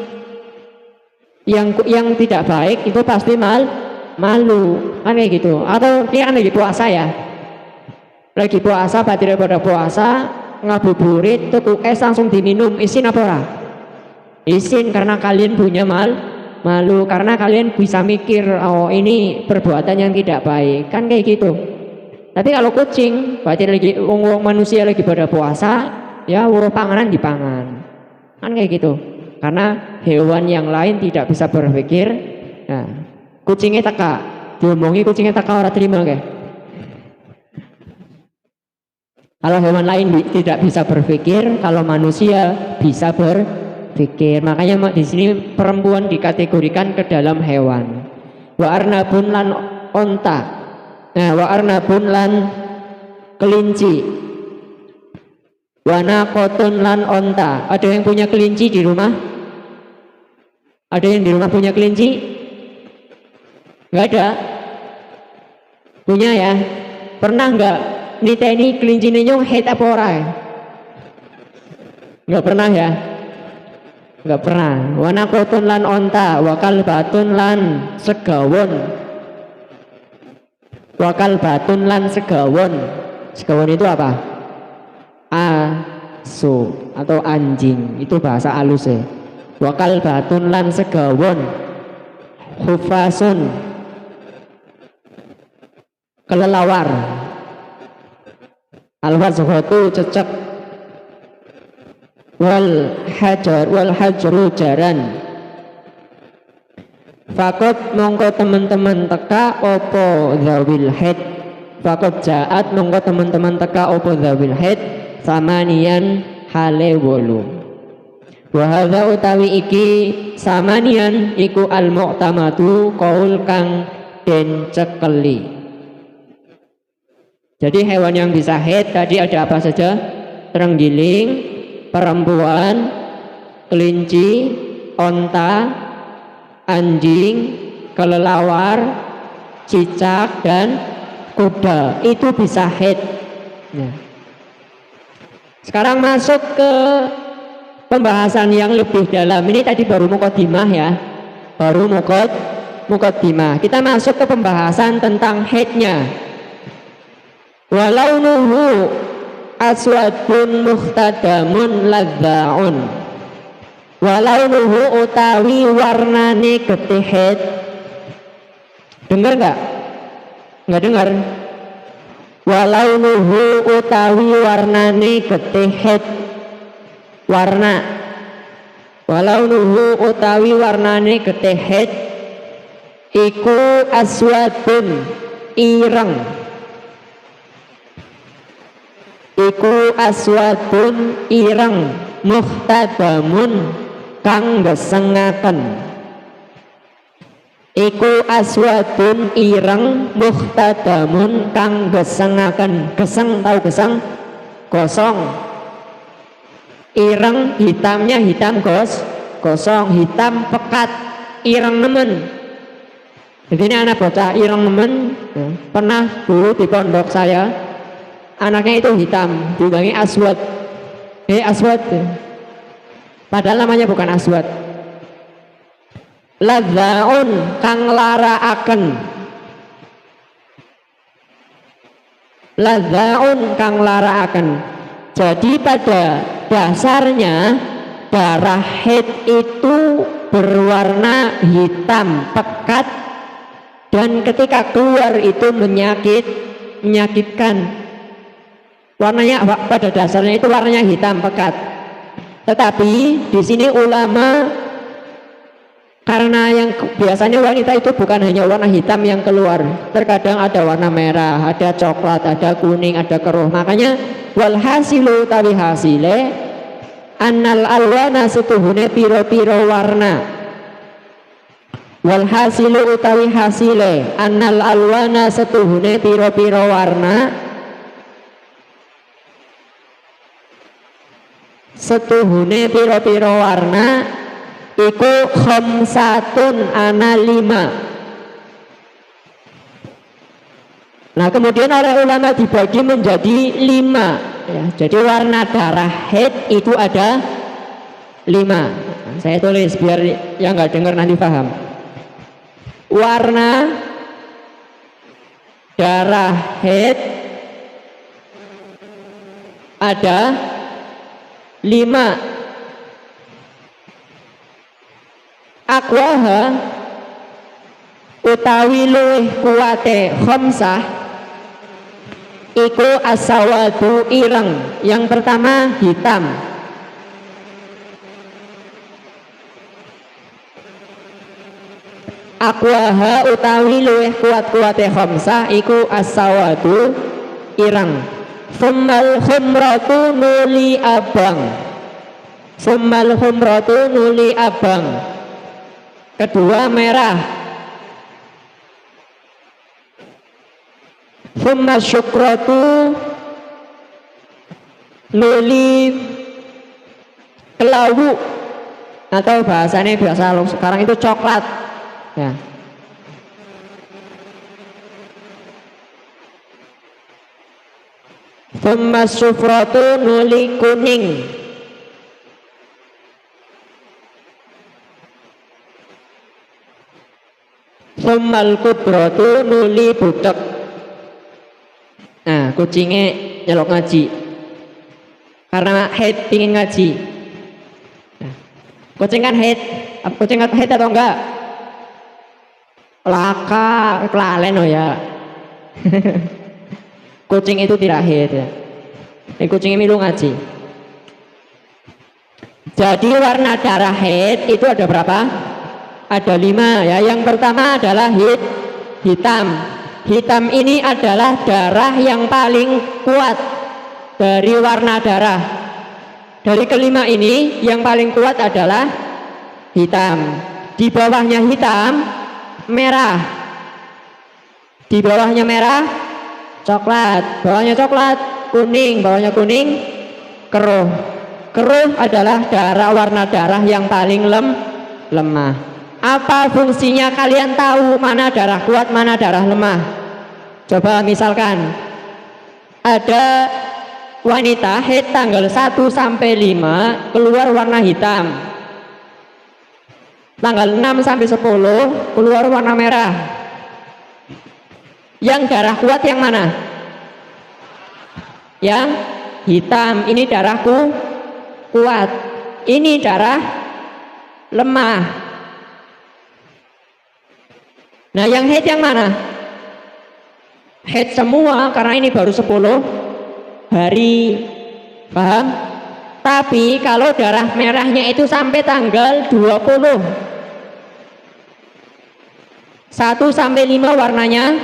yang tidak baik itu pasti malu kan kayak gitu. Atau dia kan lagi puasa ya, lagi puasa batin pada puasa ngabuburit tuku es langsung diminum, izin apa ora? Izin, karena kalian punya malu, karena kalian bisa mikir oh ini perbuatan yang tidak baik kan kayak gitu. Tapi kalau kucing berarti lagi manusia lagi pada puasa ya uruh panganan dipangan kan kayak gitu, karena hewan yang lain tidak bisa berpikir. Nah, kucingnya teka diomongi, kucingnya teka orang terima kayak. Kalau hewan lain tidak bisa berpikir, kalau manusia bisa berpikir. Makanya di sini perempuan dikategorikan ke dalam hewan. Wa arnabun lan onta. Nah, wa arnabun lan kelinci. Wana kotun lan onta. Ada yang punya kelinci di rumah? Ada yang di rumah punya kelinci? Enggak ada? Punya ya? Pernah enggak niteni kelinci nyong head apa ora? Enggak pernah ya? Enggak pernah. Wana kotun lan onta, wakal batun lan segawon. Wakal batun lan segawon. Segawon itu apa? Asu atau anjing, itu bahasa halus ya. Wakal batun lan segawon. Hufasun, kelelawar. Al-wazghatu cecek. Wal hajru jaran. Fakot mongko teman-teman teka opo zawil head. Fakot jaat mongko teman-teman teka opo zawil head. Samanian hale wolu. Wa hadza utawi iki samanian iku al mu'tamatu qaul kang den cekeli. Jadi hewan yang bisa haid tadi ada apa saja? Terenggiling, perempuan, kelinci, onta, anjing, kelelawar, cicak dan kuda. Itu bisa haid. Nah, sekarang masuk ke pembahasan yang lebih dalam. Ini tadi baru muqaddimah ya, baru muqaddimah. Kita masuk ke pembahasan tentang haidnya. Walau nuhu aswadun muhtadamun ladzaun. Walau nuhu utawi warnane getih haid. Dengar nggak? Nggak dengar? Walau nuhu utawi warnane getih haid. Warna. Walau nuhu utawi warnane getih haid iku aswadun ireng. Iku aswadun ireng muhtadamun kang gesengaken. Iku aswadun ireng muhtadamun kang gesengaken. Geseng, tahu geseng? Gosong. Ireng hitamnya hitam gosong, hitam pekat, ireng nemen. Jadi ini anak bocah ireng nemen. Pernah dulu di pondok saya anaknya itu hitam, dibangi aswad. Aswad. Padahal namanya bukan aswad. Ladzaun kang laraaken. Ladzaun kang laraaken. Jadi pada dasarnya darah haid itu berwarna hitam pekat, dan ketika keluar itu menyakitkan. Warnanya pada dasarnya itu warnanya hitam pekat. Tetapi di sini ulama, karena yang biasanya wanita itu bukan hanya warna hitam yang keluar, terkadang ada warna merah, ada coklat, ada kuning, ada keruh. Makanya wal hasilu tawi hasile annal alwana setuhune piro-piro warna. Wal hasilu utawi hasile annal alwana setuhune piro-piro warna. Setuhune piro-piro warna iku khamsatun ana 5. Nah, kemudian oleh ulama dibagi menjadi 5 ya. Jadi warna darah haid itu ada 5. Nah, saya tulis biar yang nggak dengar nanti paham. Warna darah haid ada 5. Aqwaha utawi luwih kuwate khamsah iku as-sawadu ireng. Yang pertama hitam. Aqwaha utawi luwih kuat-kuate khamsah iku as-sawadu ireng. Summal khumratu nuli abang. Summal khumratu nuli abang. Kedua merah. Summa syukratu nuli kelawu, atau bahasanya biasa sekarang itu coklat ya. Summa syufratu nuli kuning. Summal kubratu nuli butek. Nah, kucingnya nyelok ngaji karena haid pingin ngaji. Nah, kucing kan haid. Kucing haid atau enggak? Laka kelalen oh ya. Kucing itu tidak haid ya. Ini kucingnya milu ngaji. Jadi warna darah haid itu ada berapa? Ada 5 ya. Yang pertama adalah hitam. Hitam ini adalah darah yang paling kuat dari warna darah. Dari kelima ini yang paling kuat adalah hitam. Di bawahnya hitam, merah. Di bawahnya merah, coklat. Bawahnya coklat, kuning. Bawahnya kuning, keruh. Keruh adalah darah, warna darah yang paling lemah. Apa fungsinya kalian tahu mana darah kuat, mana darah lemah? Coba misalkan ada wanita haid tanggal 1 sampai 5 keluar warna hitam. Tanggal 6 sampai 10 keluar warna merah. Yang darah kuat yang mana? Yang hitam. Ini darahku kuat. Ini darah lemah. Nah, yang haid yang mana? Haid semua karena ini baru 10 hari. Paham? Tapi kalau darah merahnya itu sampai tanggal 20. 1 sampai 5 warnanya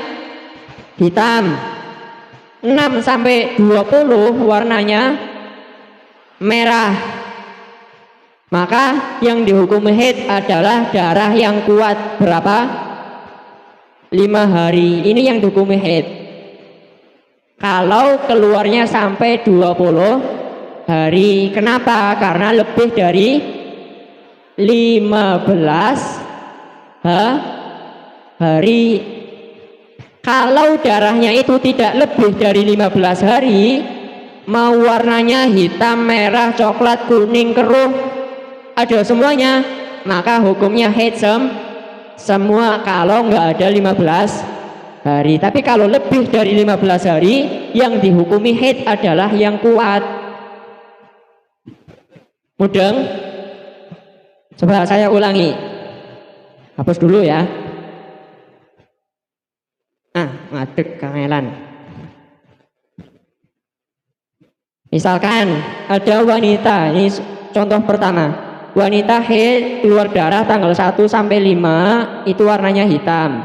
hitam. 6 sampai 20 warnanya merah. Maka yang dihukum haid adalah darah yang kuat. Berapa? 5 hari. Ini yang dihukumi haid. Kalau keluarnya sampai 20 hari. Kenapa? Karena lebih dari 15 hari. Kalau darahnya itu tidak lebih dari 15 hari, mau warnanya hitam, merah, coklat, kuning, keruh, ada semuanya, maka hukumnya haid semua kalau nggak ada 15 hari. Tapi kalau lebih dari 15 hari, yang dihukumi haid adalah yang kuat. Mudeng? Coba saya ulangi. Hapus dulu ya. Ngadeg kangelan. Misalkan ada wanita, ini contoh pertama. Wanita haid keluar darah tanggal 1 sampai 5 itu warnanya hitam.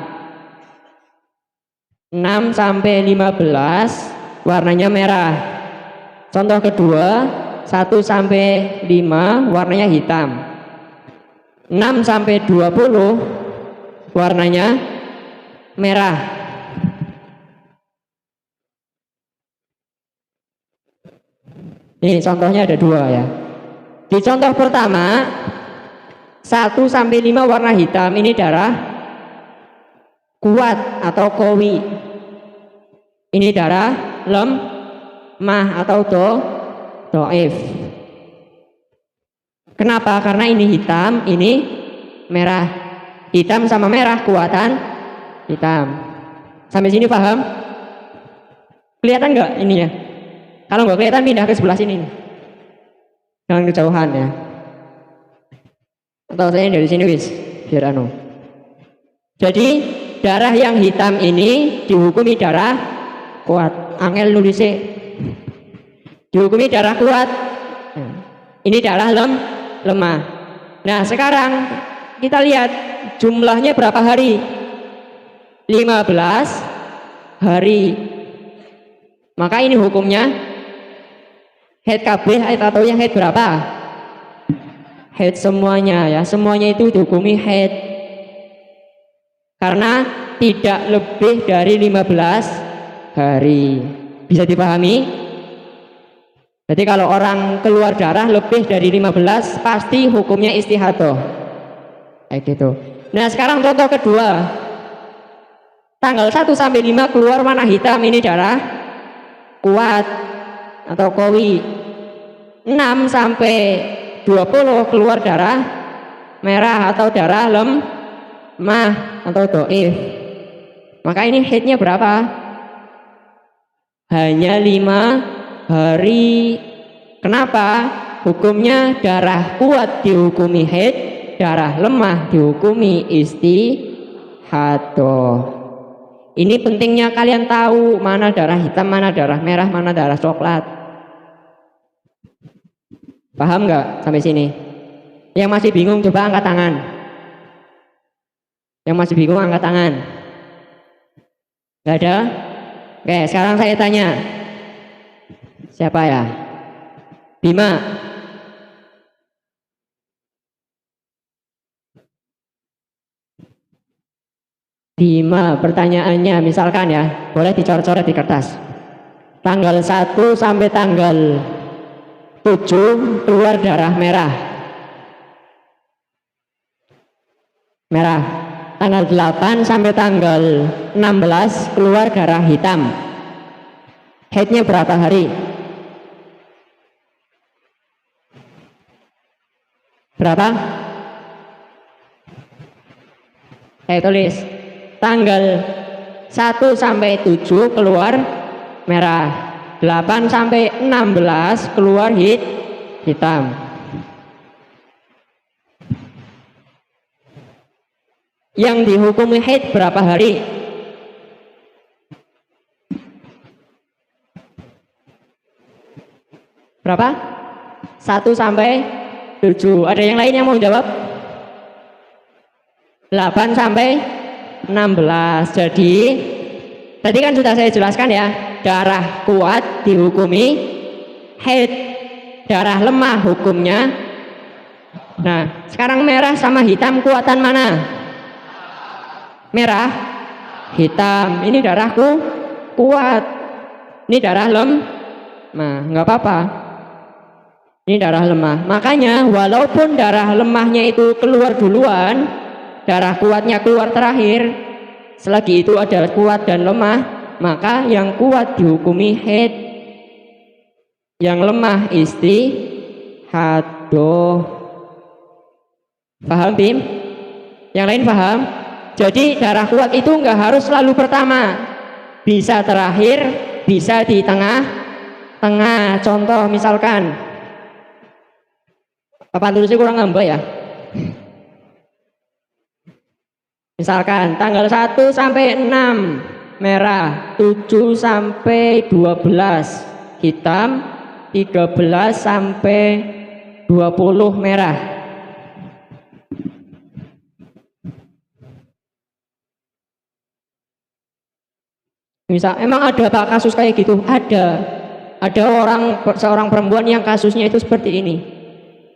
6 sampai 15 warnanya merah. Contoh kedua, 1 sampai 5 warnanya hitam. 6 sampai 20 warnanya merah. Ini contohnya ada 2 ya. Di contoh pertama 1 sampai 5 warna hitam, ini darah kuat atau qawi. Ini darah lemah atau doif. Kenapa? Karena ini hitam, ini merah. Hitam sama merah kuatan hitam. Sampai sini paham? Kelihatan nggak ininya? Kalau nggak kelihatan pindah ke sebelah sini. Jangan kejauhan ya. Atau saya dari sini wis, biar anu. Jadi darah yang hitam ini dihukumi darah kuat. Angel nulisnya dihukumi darah kuat. Ini darah lemah. Nah sekarang kita lihat jumlahnya berapa hari? 15 hari. Maka ini hukumnya head KB atau yang head berapa? Head semuanya ya, semuanya itu dihukumi head. Karena tidak lebih dari 15 hari. Bisa dipahami? Jadi kalau orang keluar darah lebih dari 15 pasti hukumnya istihadah. Kayak gitu. Nah, sekarang contoh kedua. Tanggal 1 sampai 5 keluar warna hitam, ini darah kuat atau qawi. 6 sampai 20 keluar darah merah atau darah lemah atau doif. Maka ini headnya berapa? Hanya 5 hari. Kenapa? Hukumnya darah kuat dihukumi haid, darah lemah dihukumi istihadah. Ini pentingnya kalian tahu mana darah hitam, mana darah merah, mana darah coklat. Paham nggak sampai sini? Yang masih bingung coba angkat tangan. Yang masih bingung angkat tangan. Nggak ada? Oke, sekarang saya tanya. Siapa ya? Bima. Bima, pertanyaannya misalkan ya, boleh dicoret-coret di kertas. Tanggal 1 sampai tanggal 7 keluar darah merah. Merah. Tanggal 8 sampai tanggal 16 keluar darah hitam. Haidnya berapa hari? Berapa? Saya tulis tanggal 1 sampai 7 keluar merah, 8 sampai 16 keluar hitam. Yang dihukumi haid berapa hari? Berapa? 1 sampai 7. Ada yang lain yang mau jawab? 8 sampai 16. Jadi tadi kan sudah saya jelaskan ya, darah kuat dihukumi haid, darah lemah hukumnya. Nah, sekarang merah sama hitam kuatan mana? Merah, hitam. Ini darahku kuat. Ini darah lemah, nggak apa-apa. Ini darah lemah. Makanya walaupun darah lemahnya itu keluar duluan, darah kuatnya keluar terakhir, selagi itu ada kuat dan lemah, maka yang kuat dihukumi haid, yang lemah istihadah. Paham Bim? Yang lain paham? Jadi darah kuat itu nggak harus selalu pertama, bisa terakhir, bisa di tengah-tengah. Contoh misalkan, papan tulisnya kurang ngambek ya. Misalkan tanggal 1 sampai 6 merah, 7 sampai 12 hitam, 13 sampai 20 merah. Misal, emang ada Pak kasus kayak gitu? Ada seorang perempuan yang kasusnya itu seperti ini.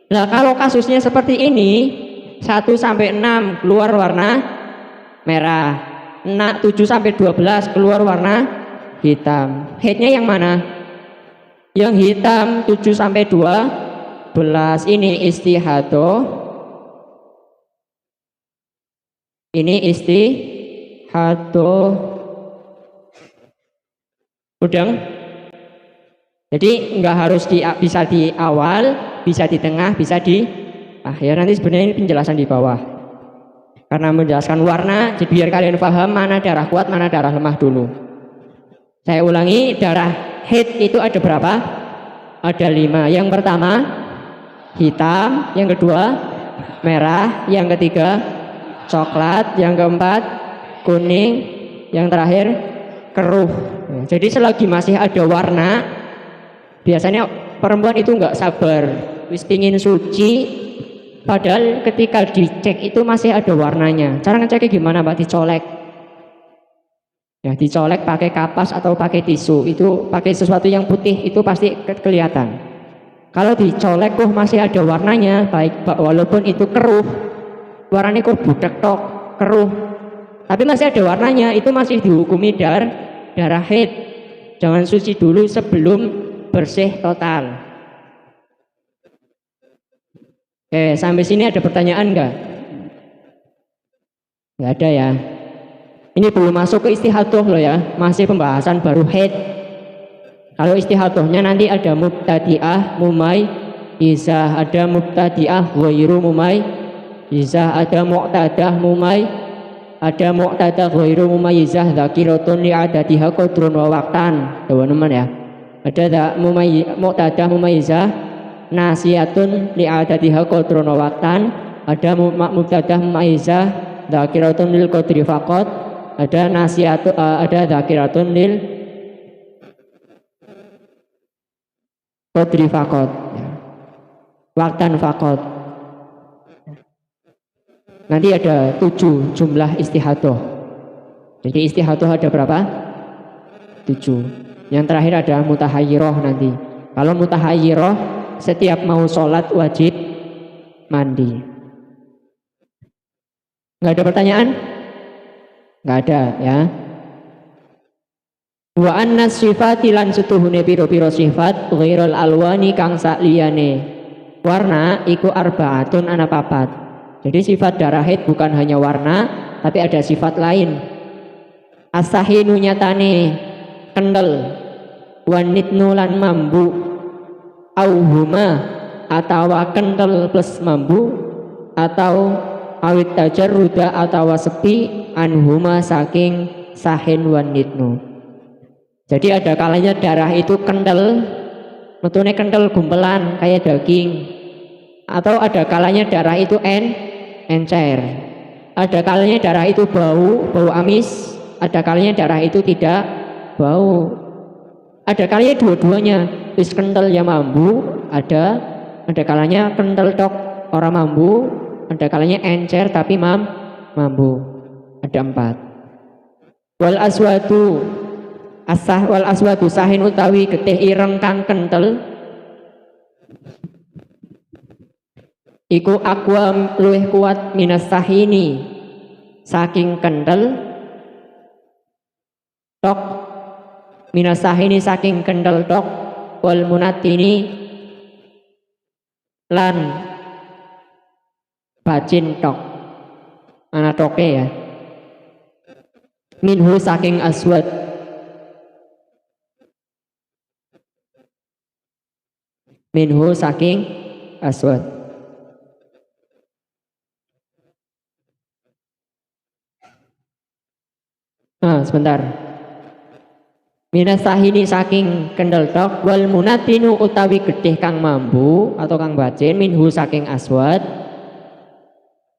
Nah, kalau kasusnya seperti ini, 1 sampai 6 keluar warna merah, 7 sampai 12 keluar warna hitam. Haidnya yang mana? Yang hitam 7 sampai 12. Ini istihadah. Ini istihadah. Mudeng? Jadi nggak harus bisa di awal, bisa di tengah, bisa di akhir. Nanti sebenarnya ini penjelasan di bawah. Karena menjelaskan warna, jadi biar kalian paham mana darah kuat, mana darah lemah dulu. Saya ulangi, darah haid itu ada berapa? Ada 5. Yang pertama hitam, yang kedua merah, yang ketiga coklat, yang keempat kuning, yang terakhir keruh. Jadi selagi masih ada warna, biasanya perempuan itu nggak sabar, wis pingin suci, padahal ketika dicek itu masih ada warnanya. Cara ngeceknya gimana Pak? Dicolek. Ya, dicolek pakai kapas atau pakai tisu. Itu pakai sesuatu yang putih itu pasti kelihatan. Kalau dicolek masih ada warnanya, baik walaupun itu keruh, warnanya budak tok, keruh, tapi masih ada warnanya, itu masih dihukumi darah haid. Jangan suci dulu sebelum bersih total. Oke, sampai sini ada pertanyaan enggak? Enggak ada ya. Ini belum masuk ke istihadah loh ya, masih pembahasan baru haid. Kalau istihadahnya nanti ada mubtadi'ah, mumayyizah, ada mubtadi'ah ghairu mumayyizah, ada mu'tadah ada mu'tadah ghairu mumayyizah dzakiratun li'adatiha qadrun wa waqtan. Teman-teman ya. Ada mu'tadah mumayyizah nasiyatun li'adatiha qadrun wa waqtan, ada mubtadah mumayyizah dzakiratun lil qadri faqat, ada nasiyatu ada dzakiratun lil qadri faqat, waqtan faqat. Nanti ada 7 jumlah istihadah. Jadi istihadah ada berapa? 7. Yang terakhir ada mutahayyirah nanti. Kalau mutahayyirah setiap mau sholat wajib mandi. Nggak ada pertanyaan? Nggak ada ya. Wa anna sifati lan setuhune piro-piro sifat ghairul alwani kang sakliyane warna iku arbaatun ana papat. Jadi sifat darah haid bukan hanya warna, tapi ada sifat lain. As-sahinu nyatane kendel, wanitnu lan mambu, auhuma atawa kendel plus mambu, atau awit tajarruda atawa sepi anhuma saking sahin wanitnu. Jadi ada kalanya darah itu kental, metune kental gumpelan kayak daging, atau ada kalanya darah itu encer, ada kalanya darah itu bau amis, ada kalanya darah itu tidak bau, ada kalanya dua-duanya, wis kental ya mambu, ada kalanya kental tok orang mambu, ada kalanya encer tapi mambu, ada 4. Wal aswadu asah wal aswadu sahin utawi getih ireng kang kentel iku aqwa luwih kuat minas sahini saking kentel tok, minas sahini saking kentel tok, wal munatini lan bacin tok, ana toke ya, minhu saking aswad, minhu saking aswad. Sebentar. Minas sahini saking kendel tok, wal munatinu utawi getih kang mambu atau kang bacin, minhu saking aswad,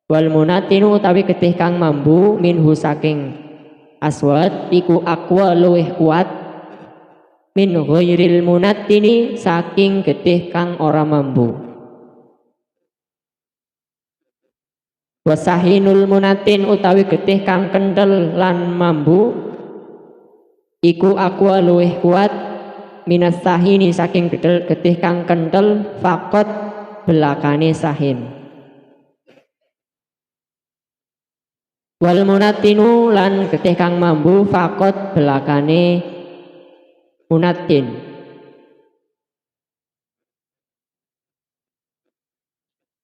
wal munatinu utawi getih kang mambu, minhu saking aswad, iku aqwa luwih kuat min ghairil munatini saking getih kang ora mambu. Wasahinul munatin utawi getih kang kentel lan mambu iku aqwa luwih kuat minas sahini saking getih kang kentel faqat belakane sahin. Wal munatinu lan getih kang mambu faqat belakane munatin.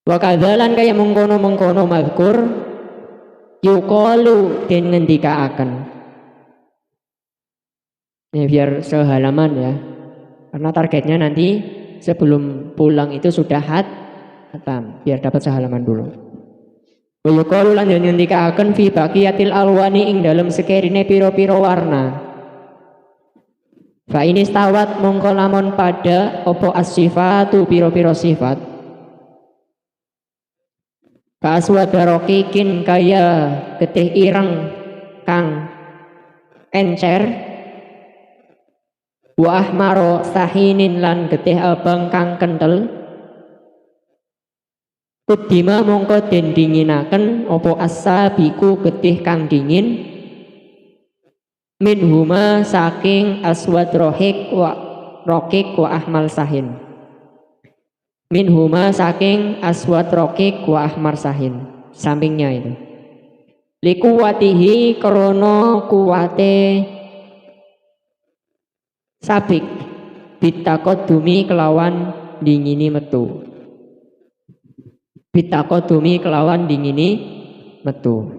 Wa kadzalan kaya mengkono-mengkono mazkur yuqalu den ngendikaaken. Ini biar sehalaman ya. Karena targetnya nanti sebelum pulang itu sudah hatam, biar dapat sehalaman dulu. Wa yuqalu lan nyendikaken fi baqiyatil alwani ing dalem sekerine piro-piro warna. Fa ini stawat mongko lamun pada opo as-sifatu piro-piro sifat. Ka aswadarokikin kaya getih ireng kang encer, wa ahmaro sahinin lan getih abang kang kentel. Kudima mongko den dinginaken opo as-sabiku getih kang dingin minhuma saking aswad rohik wa ahmar sahin. Minhuma saking aswad rokik wa ahmar sahin, sampingnya itu. Likuwatihi krono kuwate sabik bitakodumi kelawan dingini metu. Bitakodumi kelawan dingini metu.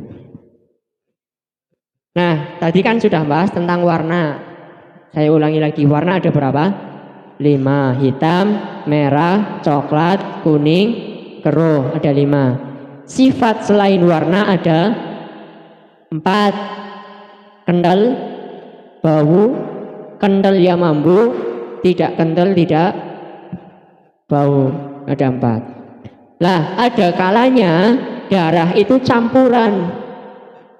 Nah, tadi kan sudah bahas tentang warna. Saya ulangi lagi, warna ada berapa? 5. Hitam, merah, coklat, kuning, keruh, ada 5. Sifat selain warna ada 4. Kental, bau, kental ya mambu, tidak kental tidak bau, ada 4. Lah, ada kalanya darah itu campuran,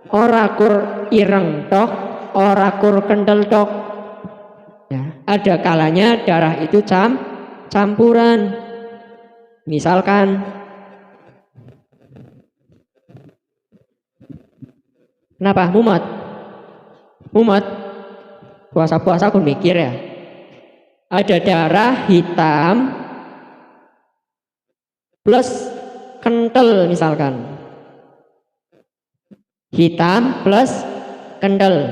ora kur ireng tok, ora kur kental tok. Ya, ada kalanya darah itu campuran. Misalkan kenapa mumet? Mumet. Puasa-puasa aku mikir ya. Ada darah hitam plus kental misalkan. Hitam plus kental.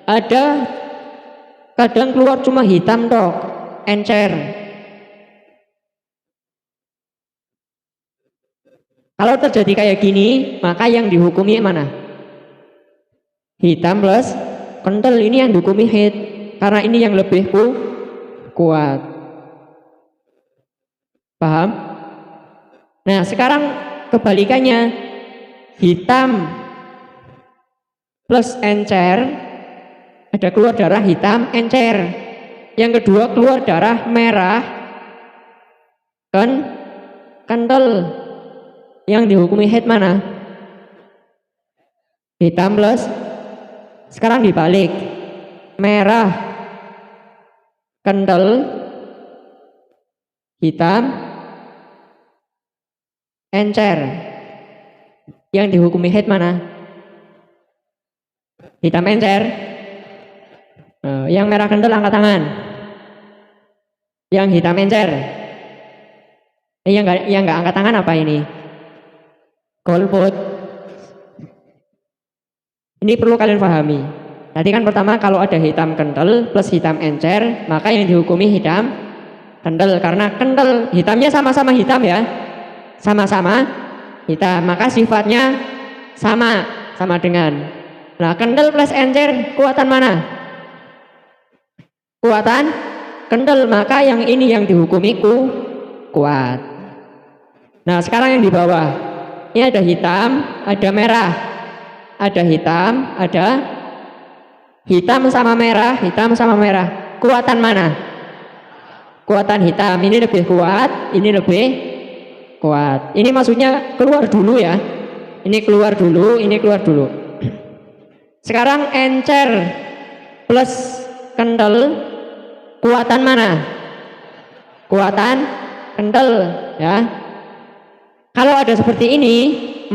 Ada kadang keluar cuma hitam tok, encer. Kalau terjadi kayak gini, maka yang dihukumi mana? Hitam plus kental, ini yang dihukumi haid, karena ini yang lebih kuat. Paham? Nah, sekarang kebalikannya, hitam plus encer, ada keluar darah hitam encer. Yang kedua keluar darah merah kental. Yang dihukumi haid mana? Hitam plus, sekarang dibalik, merah kental, hitam encer. Yang dihukumi haid mana? Hitam encer. Yang merah kental angkat tangan. Yang hitam encer. Yang nggak angkat tangan apa ini? Golput. Ini perlu kalian pahami. Tadi kan pertama kalau ada hitam kental plus hitam encer, maka yang dihukumi hitam kental, karena kental hitamnya sama-sama hitam ya, sama-sama hitam, maka sifatnya sama dengan. Nah, kental plus encer kuatan mana? Kuatan kental, maka yang ini yang dihukumi kuat. Nah, sekarang yang di bawah ini ada hitam, ada merah, ada hitam, ada hitam sama merah, hitam sama merah. Kuatan mana? Kuatan hitam. Ini lebih kuat, ini lebih kuat. Ini maksudnya keluar dulu ya. Ini keluar dulu, ini keluar dulu. Sekarang encer plus kental, kuatan mana? Kuatan kental ya. Kalau ada seperti ini,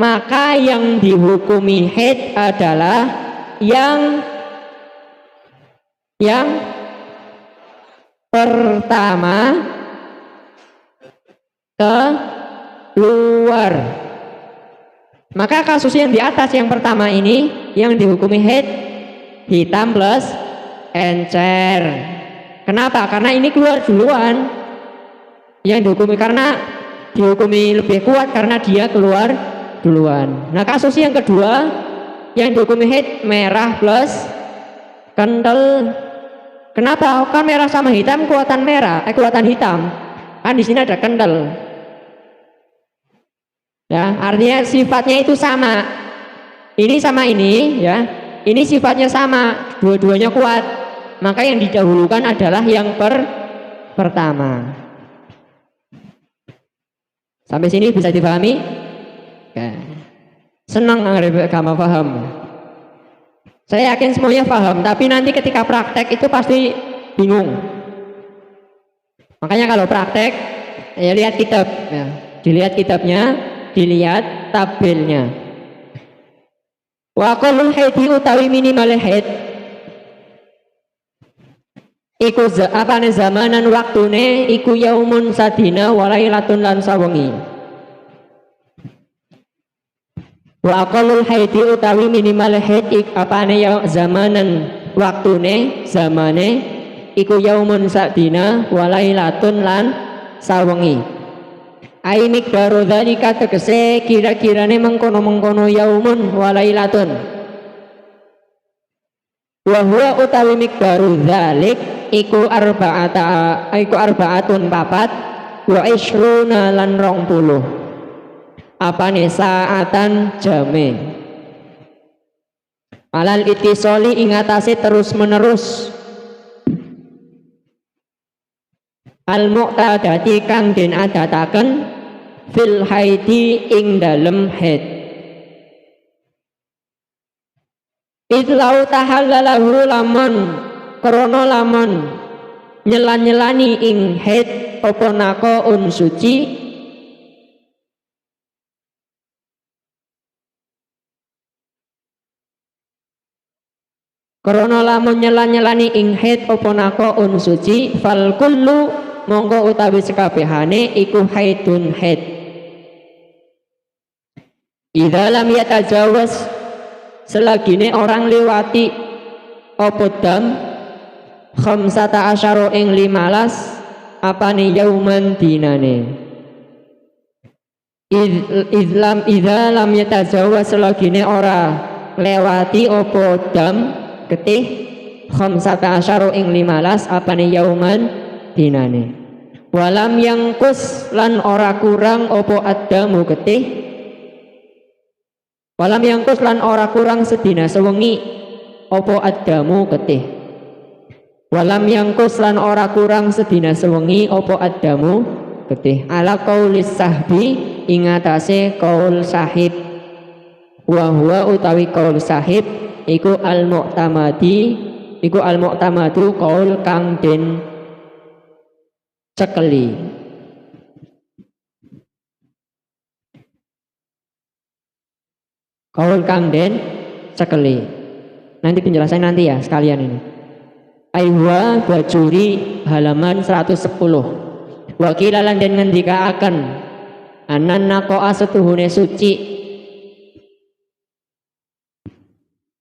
maka yang dihukumi haid adalah yang pertama keluar. Maka kasus yang di atas yang pertama ini yang dihukumi haid hitam plus encer. Kenapa? Karena ini keluar duluan. Yang dihukumi karena dihukumi lebih kuat karena dia keluar duluan. Nah, kasus yang kedua yang dihukumi haid merah plus kental. Kenapa? Kan merah sama hitam kekuatan merah, kekuatan hitam. Kan di sini ada kental. Ya, artinya sifatnya itu sama. Ini sama ini, ya. Ini sifatnya sama, dua-duanya kuat. Maka yang didahulukan adalah yang pertama. Sampai sini bisa dipahami? Oke. Senang kamu paham. Saya yakin semuanya paham, tapi nanti ketika praktek itu pasti bingung. Makanya kalau praktek, ya lihat kitab, ya. Dilihat kitabnya, dilihat tabelnya. Wa qallul haidi utawi minimal haid iku apane zamanan waktune iku yaumun sadina walailatun lan sawengi. Wa aqallul haidi utawi minimal haid apane ya zamanan waktune zamane iku yaumun sadina walailatun lan sawengi. Ai miqdaru dzalika tegese kira-kirane mengkono-mengkono yaumun walailatun. Wa huwa utawi miqdaru dzalik iku arbaatun papat wa isruna lan 20. Apane saatan jame alal itisoli ingatasi terus menerus al muqtadati kang den adataken fil haidi ing dalem haid idlau tahallalahu lamun krana lamun nyelan-nyelani ing haid apa nako suci krana lamun nyelan-nyelani ing haid apa nako suci fal kullu monggo utawi sekabehane iku haidun haid idza lam yatajawaz selagine orang lewati apa dam khamsata asyara ing 15 apane yauman dinane idza lam yatajawaz selagine ora lewati apa dam getih khamsata asyara ing 15 apane yauman dinane walam yangkus lan ora kurang opo adamu getih walam yangkus lan ora kurang sedina sewengi opo adamu getih walam yangkus lan ora kurang sedina sewengi opo adamu getih ala qaulis sahbi ingatase qaul sahib wa huwa utawi qaul sahib iku al-mu'tamadu qaul kang den cekeli qaul kang den cekeli nanti penjelasan nanti ya sekalian ini aywa bajuri halaman 110 wakilalan den ngendikaaken anan naqo'a setuhune suci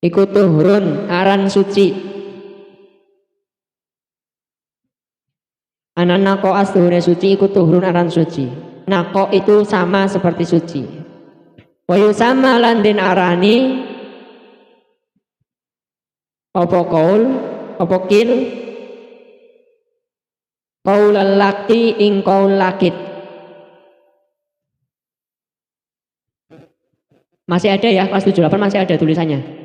iku tuhurun aran suci anan nako astuhune suci iku tuhurun aran suci nako itu sama seperti suci wayu sama landin arani opo kaul opo kil kaulal lakti ing kaul lakit masih ada ya kelas 78 masih ada tulisannya.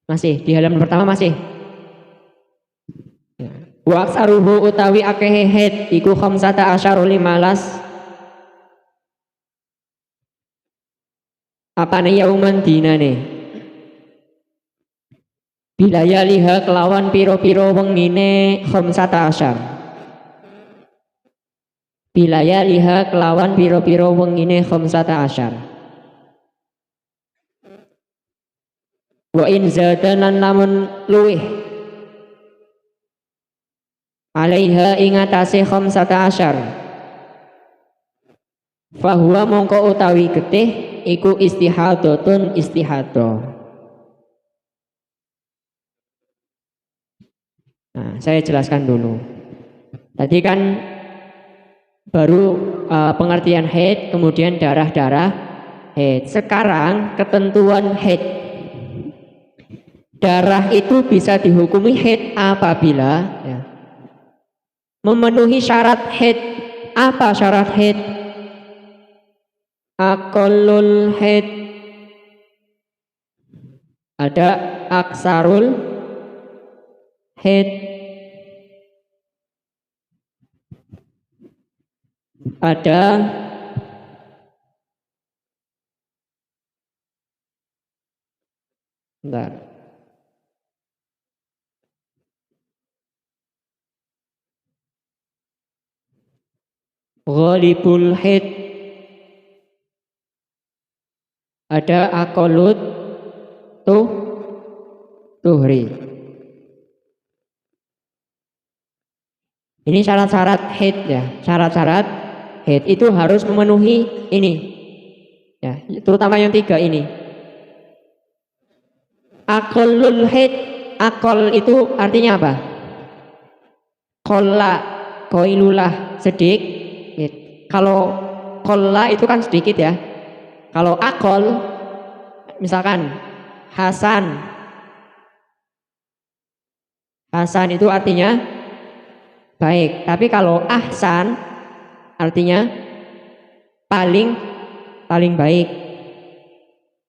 Masih di halaman pertama masih. Wa aksaruhu utawi akehe haid iku khamsata asyara 15. Apane yauman dinane. Bilaya liha kelawan piro-piro wengine khamsata asyar. Bilaya liha kelawan piro-piro wengine khamsata asyar. Wa in zadanan lamun luwih alaiha ingatase khamsata asyar fahuwa mongko utawi getih iku istihadatun istihadah. Nah, saya jelaskan dulu. Tadi kan baru pengertian haid, kemudian darah-darah haid. Sekarang ketentuan haid. darah itu bisa dihukumi haid apabila ya, memenuhi syarat haid. Apa syarat haid? Aqallul haid, ada aksarul haid, ada bentar. Ghalibul haid, ada aqallut tuhri. Ini syarat-syarat haid ya. Syarat-syarat haid itu harus memenuhi ini. Ya, terutama yang 3 ini. Aqallul haid, aqall itu artinya apa? Qalla, qailulah, sedikit. Kalau qalla itu kan sedikit ya. Kalau aqall misalkan Hasan. Hasan itu artinya baik, tapi kalau ahsan artinya paling baik.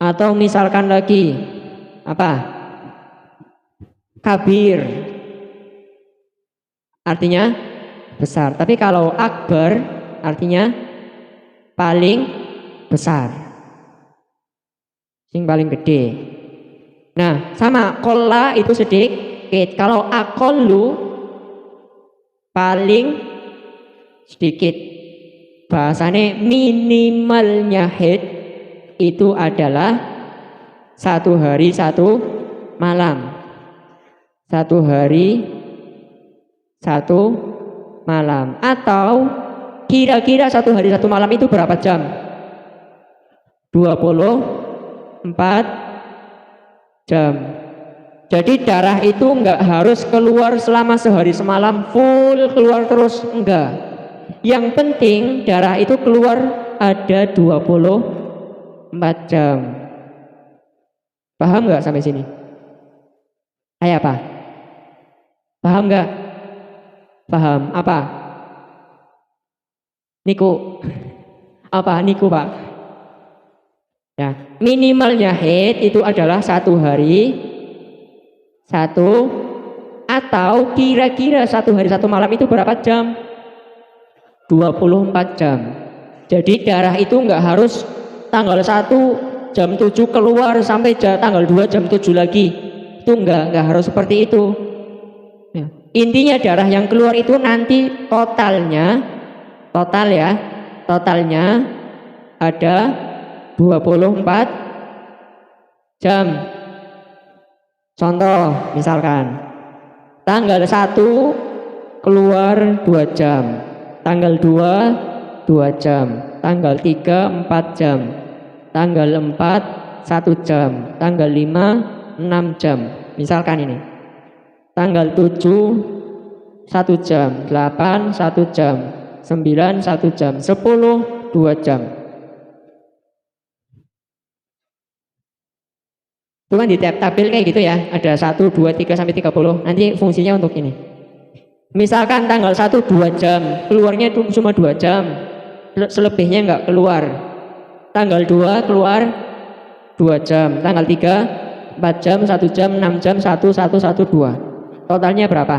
Atau misalkan lagi apa? Kabir artinya besar, tapi kalau akbar artinya paling besar, sing paling gede. Nah, sama kolla itu sedikit. Kalau aqallu paling sedikit. Bahasanya minimalnya haid itu adalah 1 hari 1 malam. 1 hari 1 malam. Atau kira-kira 1 hari 1 malam itu berapa jam? 24 jam. Jadi darah itu enggak harus keluar selama sehari semalam full keluar terus, enggak. Yang penting darah itu keluar ada 24 jam. Paham enggak sampai sini? Kayak apa? Paham enggak? Paham. Apa? Niku. Apa niku, Pak? Ya, minimalnya haid itu adalah 1 hari 1, atau kira-kira 1 hari 1 malam itu berapa jam? 24 jam. Jadi darah itu enggak harus tanggal 1 jam 7 keluar sampai tanggal 2 jam 7 lagi. Itu enggak harus seperti itu. Ya. Intinya darah yang keluar itu nanti totalnya ada 24 jam. Contoh misalkan tanggal 1 keluar 2 jam, tanggal 2 2 jam, tanggal 3 4 jam, tanggal 4 1 jam, tanggal 5 6 jam. Misalkan ini. Tanggal 7 1 jam, 8 1 jam, 9 1 jam, 10 2 jam. Itu kan di tabel kayak gitu ya, ada 1, 2, 3 sampai 30. Nanti fungsinya untuk ini. Misalkan tanggal 1 2 jam, keluarnya itu cuma 2 jam, selebihnya enggak keluar. Tanggal 2 keluar 2 jam, tanggal 3 4 jam, 1 jam, 6 jam, 1 1 1 2. Totalnya berapa?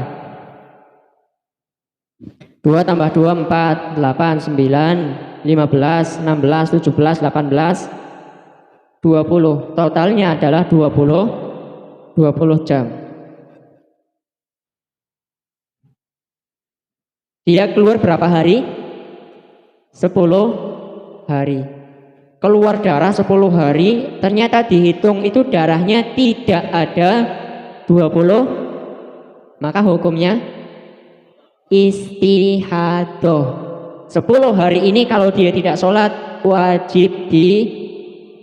2 tambah 2 4, 8, 9, 15, 16, 17, 18, 20. Totalnya adalah 20 jam. Dia keluar berapa hari? 10 hari. Keluar darah 10 hari, ternyata dihitung itu darahnya tidak ada 20, maka hukumnya istihadah. 10 hari ini kalau dia tidak sholat, wajib di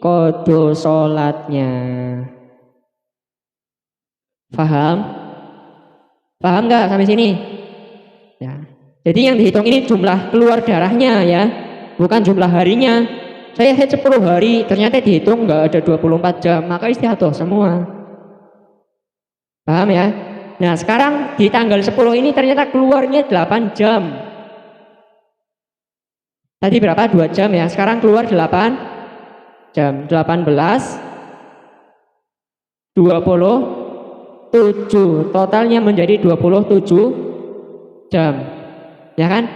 qada sholatnya. Paham? Paham nggak sampai sini? Ya. Jadi yang dihitung ini jumlah keluar darahnya ya, bukan jumlah harinya. Saya haid 10 hari, ternyata dihitung nggak ada 24 jam, maka istihadah semua. Paham ya? Nah sekarang di tanggal 10 ini ternyata keluarnya 8 jam. Tadi berapa? 2 jam ya. Sekarang keluar 8 jam. 18, 27. Totalnya menjadi 27 jam. Ya kan?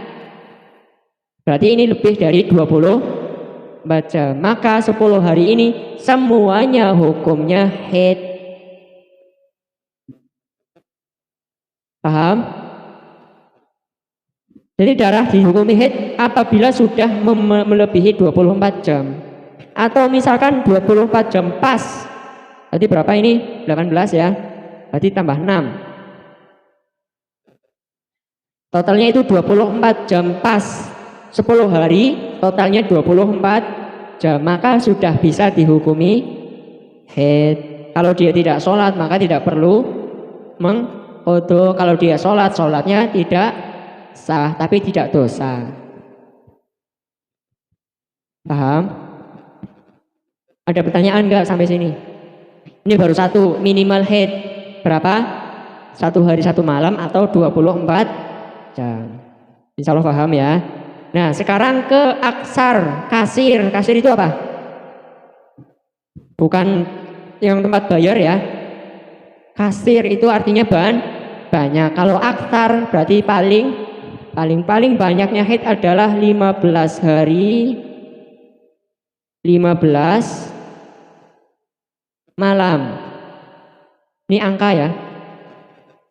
Berarti ini lebih dari 24 jam. Maka 10 hari ini semuanya hukumnya haid. Paham? Jadi darah dihukumi haid apabila sudah melebihi 24 jam. Atau misalkan 24 jam pas. Berarti berapa ini? 18 ya. Berarti tambah 6. Totalnya itu 24 jam pas. 10 hari totalnya 24 jam. Maka sudah bisa dihukumi haid. Kalau dia tidak sholat maka tidak perlu mengqodho. Kalau dia sholat, sholatnya tidak sah tapi tidak dosa. Paham? Ada pertanyaan enggak sampai sini? Ini baru satu, minimal haid berapa? 1 hari 1 malam atau 24 jam. Insya Allah paham ya. Nah sekarang ke aksar, kasir. Kasir itu apa? Bukan yang tempat bayar ya. Kasir itu artinya banyak. Kalau aksar berarti paling banyaknya haid adalah 15 hari 15 malam. Ini angka ya,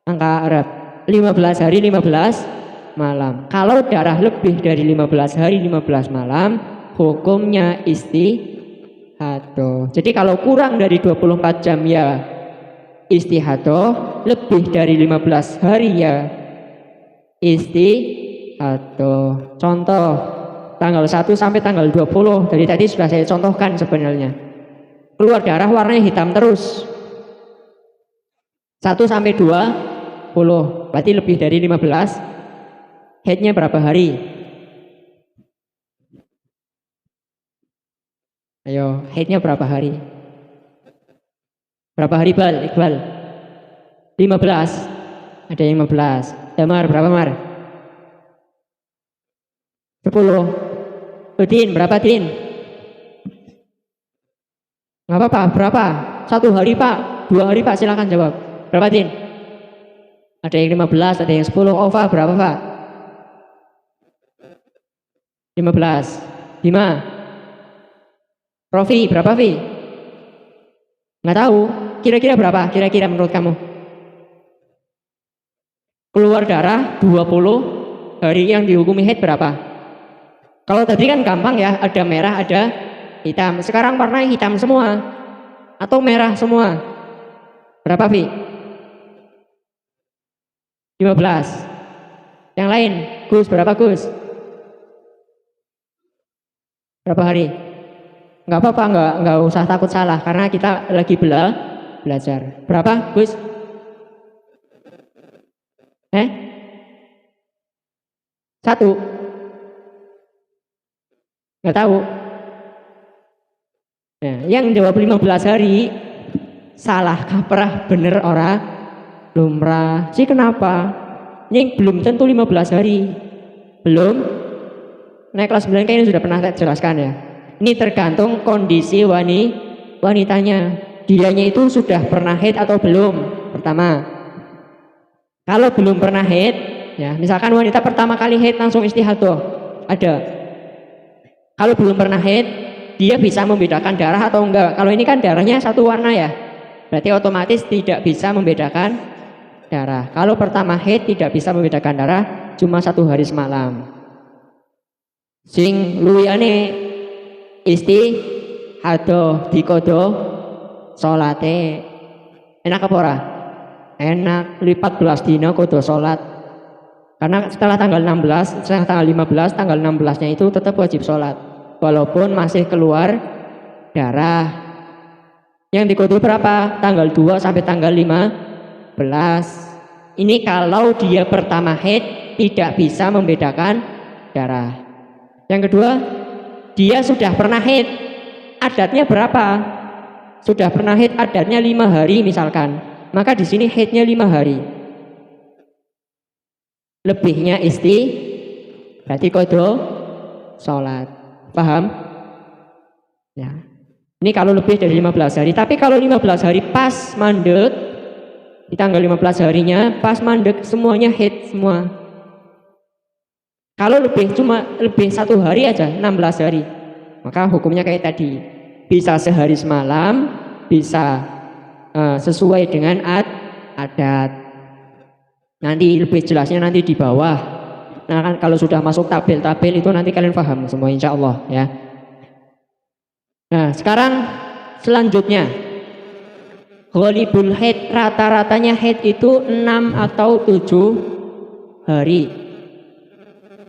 angka Arab. 15 hari 15 malam. Kalau darah lebih dari 15 hari 15 malam, hukumnya istihadah. Jadi kalau kurang dari 24 jam ya istihadah, lebih dari 15 hari ya istihadah. Contoh tanggal 1 sampai tanggal 20. Dari tadi sudah saya contohkan sebenarnya. Keluar darah warnanya hitam terus. 1 sampai 20. Berarti lebih dari 15. Haidnya berapa hari? Ayo, haidnya berapa hari? Berapa hari Iqbal? 15. Ada yang 15. Damar berapa Mar? 10. Din berapa Din? Nggak apa-apa, berapa? 1 hari Pak, 2 hari Pak, silakan jawab. Berapa Din? Ada yang 15, ada yang 10. Ova berapa Pak? 15. Bima? Rofi berapa Vi? Nggak tahu. Kira-kira berapa? Kira-kira menurut kamu? Keluar darah 20 hari yang dihukumi haid berapa? Kalau tadi kan gampang ya, ada merah, ada hitam. Sekarang warnanya hitam semua atau merah semua. Berapa Vi? 15. Yang lain, Gus berapa Gus? Berapa hari? Nggak apa-apa, nggak usah takut salah karena kita lagi belajar. Berapa Gus? Satu? Nggak tahu. Nah, yang jawab 15 hari salah kaprah bener ora lumrah. Sih kenapa? Ini belum tentu 15 hari. Belum. Naik kelas 9 kayaknya sudah pernah saya jelaskan ya. Ini tergantung kondisi wanitanya. Dianya itu sudah pernah haid atau belum? Pertama. Kalau belum pernah haid, ya, misalkan wanita pertama kali haid langsung istihadah. Ada. Kalau belum pernah haid, dia bisa membedakan darah atau enggak. Kalau ini kan darahnya satu warna ya, berarti otomatis tidak bisa membedakan darah. Kalau pertama haid tidak bisa membedakan darah, cuma 1 hari semalam. Sing luwihane istihadah dikodo salate. Enak apa ora? Enak, 14 dina kodo salat. Karena setelah tanggal 16, setelah tanggal 15, tanggal 16-nya itu tetap wajib salat. Walaupun masih keluar darah. Yang dikodo berapa? Tanggal 2 sampai tanggal 15. Ini kalau dia pertama haid tidak bisa membedakan darah. Yang kedua, dia sudah pernah haid. Adatnya berapa? Sudah pernah haid adatnya 5 hari misalkan. Maka di sini haidnya 5 hari. Lebihnya berarti kodo sholat. Paham? Ya. Ini kalau lebih dari 15 hari. Tapi kalau 15 hari pas mandek, di tanggal 15 harinya pas mandek semuanya haid semua. Kalau cuma lebih 1 hari aja, 16 hari, maka hukumnya kayak tadi, bisa sehari semalam, bisa sesuai dengan adat. Nanti lebih jelasnya nanti di bawah. Nah kan kalau sudah masuk tabel-tabel itu nanti kalian paham semua insya Allah ya. Nah sekarang selanjutnya, ghalibul haid, rata-ratanya haid itu 6 atau 7 hari.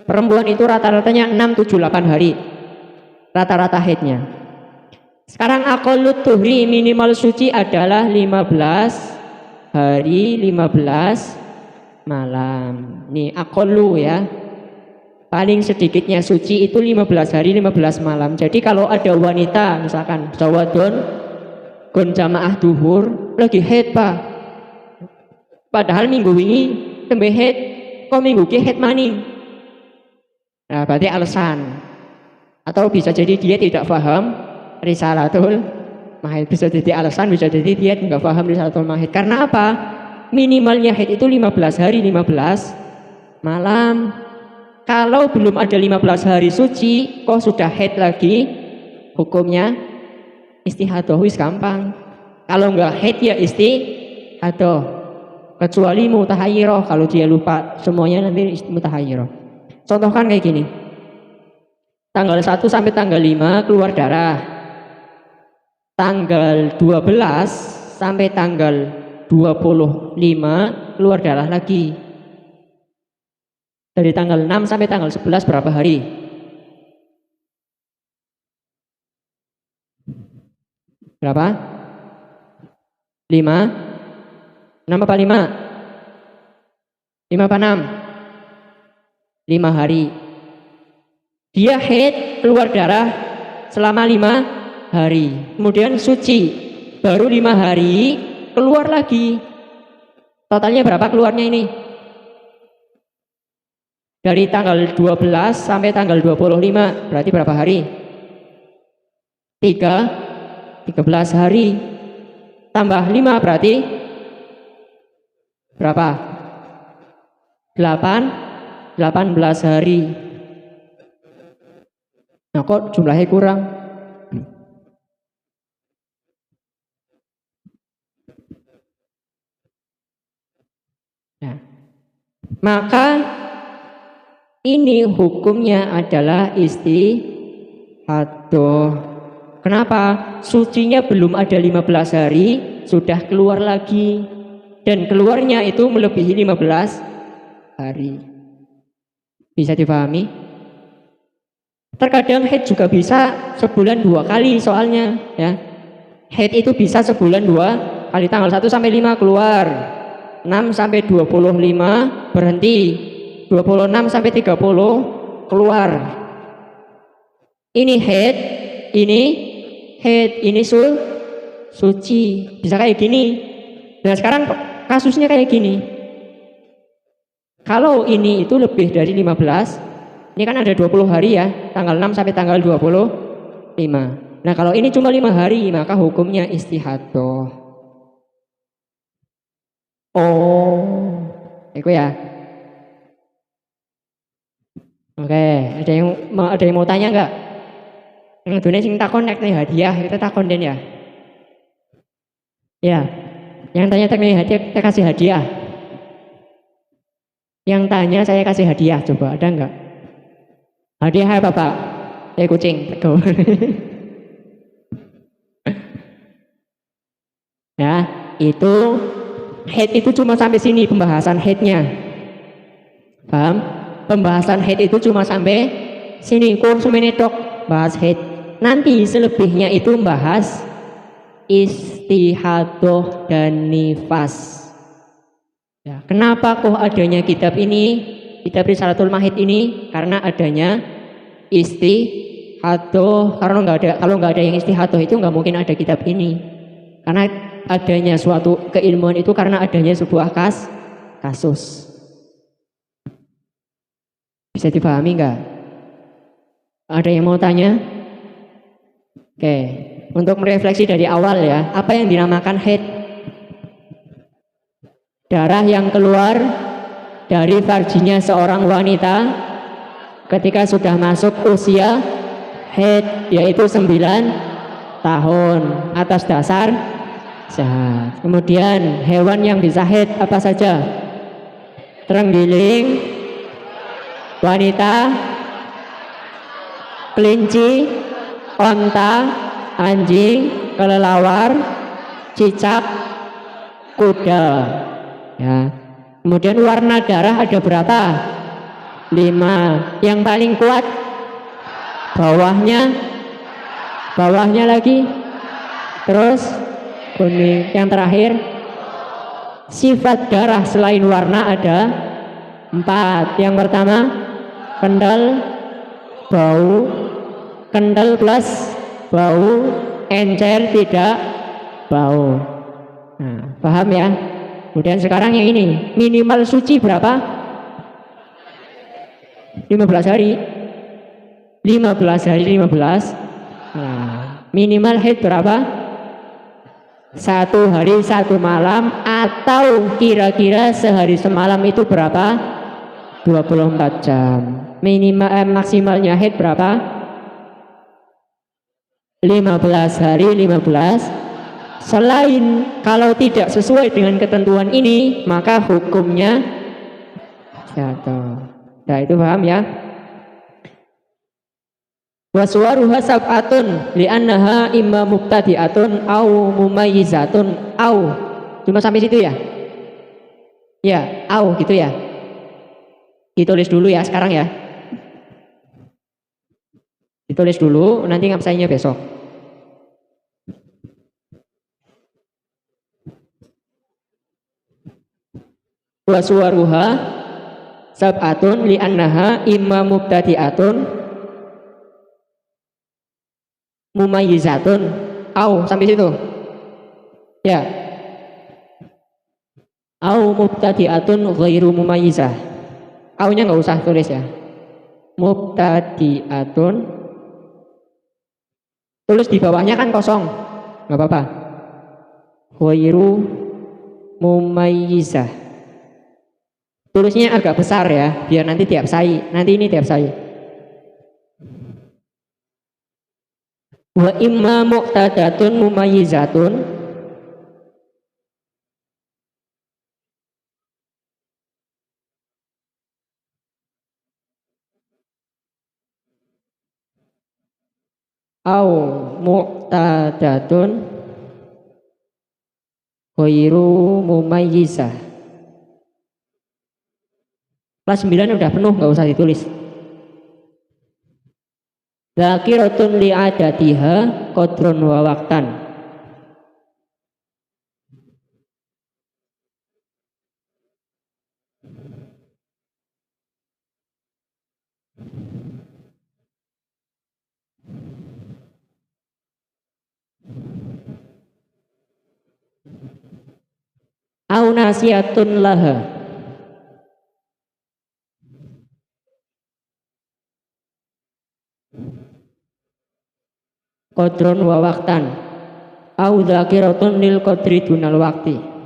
Perempuan itu rata-ratanya 6, 7, 8 hari rata-rata haidnya. Sekarang aqallut tuhri, minimal suci adalah 15 hari 15 malam. Nih aqallu ya, paling sedikitnya suci itu 15 hari 15 malam. Jadi kalau ada wanita misalkan sawadon gon jamaah duhur lagi haid pak, padahal minggu ini tembe haid, kok minggu ki haid maning. Nah berarti alasan. Atau bisa jadi dia tidak paham risalatul mahid, bisa jadi alasan, bisa jadi dia tidak paham risalatul mahid. Karena apa? Minimalnya haid itu 15 hari 15 malam. Kalau belum ada 15 hari suci kok sudah haid lagi, hukumnya istihadah, wis gampang. Kalau enggak haid ya istihadah, kecuali mutahayyirah. Kalau dia lupa semuanya nanti mutahayyirah. Contohkan kayak gini, tanggal 1 sampai tanggal 5 keluar darah, tanggal 12 sampai tanggal 25 keluar darah lagi. Dari tanggal 6 sampai tanggal 11 berapa hari? Berapa? 5? 6 apa 5? 5 apa 6? 5 hari. Dia haid keluar darah selama 5 hari. Kemudian suci baru 5 hari keluar lagi. Totalnya berapa keluarnya ini? Dari tanggal 12 sampai tanggal 25 berarti berapa hari? 13 hari. Tambah 5 berarti berapa? 18 hari. Nah kok jumlahnya kurang? Nah, maka ini hukumnya adalah istihadah. Kenapa? Sucinya belum ada 15 hari sudah keluar lagi, dan keluarnya itu melebihi 15 hari. Bisa dipahami? Terkadang haid juga bisa sebulan 2 kali soalnya ya. Haid itu bisa sebulan 2 kali, tanggal 1 sampai 5 keluar, 6 sampai 25 berhenti, 26 sampai 30 keluar. Ini haid, ini suci. Bisa kayak gini. Nah sekarang kasusnya kayak gini. Kalau ini itu lebih dari 15, ini kan ada 20 hari ya, tanggal 6 sampai tanggal 25. Nah kalau ini cuma 5 hari, maka hukumnya istihadah. Oh, itu ya. Oke, ada yang mau tanya nggak? Yang dunia sing takon nek hadiah, kita takon den ya. Ya, yang tanya nek hadiah, kita kasih hadiah. Yang tanya saya kasih hadiah, coba ada nggak? Hadiah apa Pak? Kucing, teguh. Ya, itu haid itu cuma sampai sini pembahasan haidnya. Paham? Pembahasan haid itu cuma sampai sini. Kursus menedok bahas haid. Nanti selebihnya itu bahas istihadah dan nifas. Ya, kenapa kok adanya kitab ini, kitab Risalatul Mahid ini? Karena adanya istihadah. Kalau nggak ada yang istihadah itu nggak mungkin ada kitab ini. Karena adanya suatu keilmuan itu karena adanya sebuah kasus. Bisa dipahami enggak? Ada yang mau tanya? Oke, untuk merefleksi dari awal ya, apa yang dinamakan haid? Darah yang keluar dari varginya seorang wanita ketika sudah masuk usia haid, yaitu 9 tahun atas dasar sehat. Kemudian hewan yang bisa haid apa saja? Terenggiling, wanita, kelinci, onta, anjing, kelelawar, cicak, kuda. Ya. Kemudian warna darah ada berapa? 5. Yang paling kuat bawahnya lagi, terus kuning. Yang terakhir, sifat darah selain warna ada 4. Yang pertama, kental, bau, kental plus bau, encer tidak bau. Nah, paham ya? Kemudian sekarang yang ini, minimal suci berapa? 15 hari. 15 hari 15. Nah, minimal haid berapa? 1 hari 1 malam, atau kira-kira sehari semalam itu berapa? 24 jam. Maksimalnya haid berapa? 15 hari 15. Selain kalau tidak sesuai dengan ketentuan ini, maka hukumnya jatuh. Nah, itu paham ya? Waswaruha sab'atun li'annaha imma mubtadi'atun au mumayyizatun au. Cuma sampai situ ya? Ya, au gitu ya. Ditulis dulu ya sekarang ya. Ditulis dulu, nanti ngabsainya besok. Waswaruha sab'atun li'annaha imma mubtadi'atun mumayyizatun au, sampai situ ya. Au mubtadi'atun ghairu mumayyizah. Aunya nggak usah tulis ya. Mubtadi'atun, tulis di bawahnya kan kosong, nggak apa-apa. Ghairu mumayyizah, tulisnya agak besar ya, biar nanti tiap sai. Nanti ini tiap sai. Wa imma muqtadatun mumayyizatun, au muqtadatun ghairu mumayyizah. Kelas 9 udah penuh, nggak usah ditulis. Zakiratun li'adatiha qadrun wa waqtan. Au nasiyatun laha, qadrun wa waqtan. Au zakiratun lil qadri dunal waqti.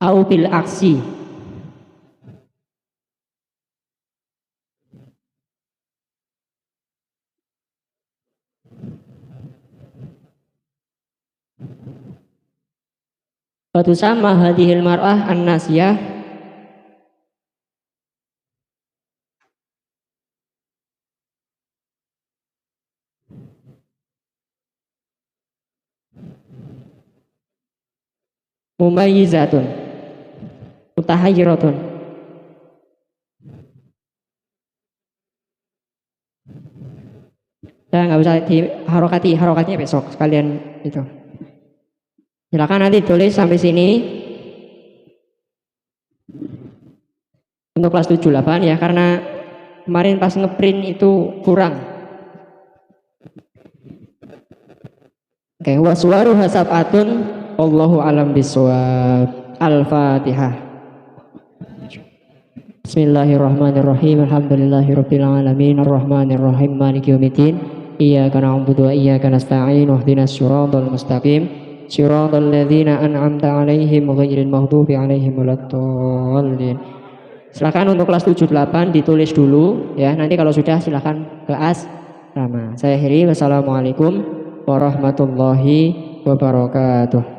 Au bil aksi, fatusama hadhil mar'ah an-nasiyah mumayyizatun mutahayyiratun. Udah nggak usah di harokatnya besok sekalian itu. Silakan nanti tulis sampai sini. Untuk kelas 78 ya, karena kemarin pas ngeprint itu kurang. Oke, waswaru hasab'atun, Allahu alam bisawab. Al-Fatihah. Bismillahirrahmanirrahim. Alhamdulillahirabbil alamin, arrahmanirrahim, maliki yaumiddin. Iyyaka na'budu wa iyyaka nasta'in. Ihdinas siratal mustaqim. Siratal ladzina an'amta 'alaihim ghairil maghdubi 'alaihim waladdallin. Silakan untuk kelas 78 ditulis dulu ya. Nanti kalau sudah silakan ke asrama. Saya akhiri. Wassalamualaikum warahmatullahi wabarakatuh.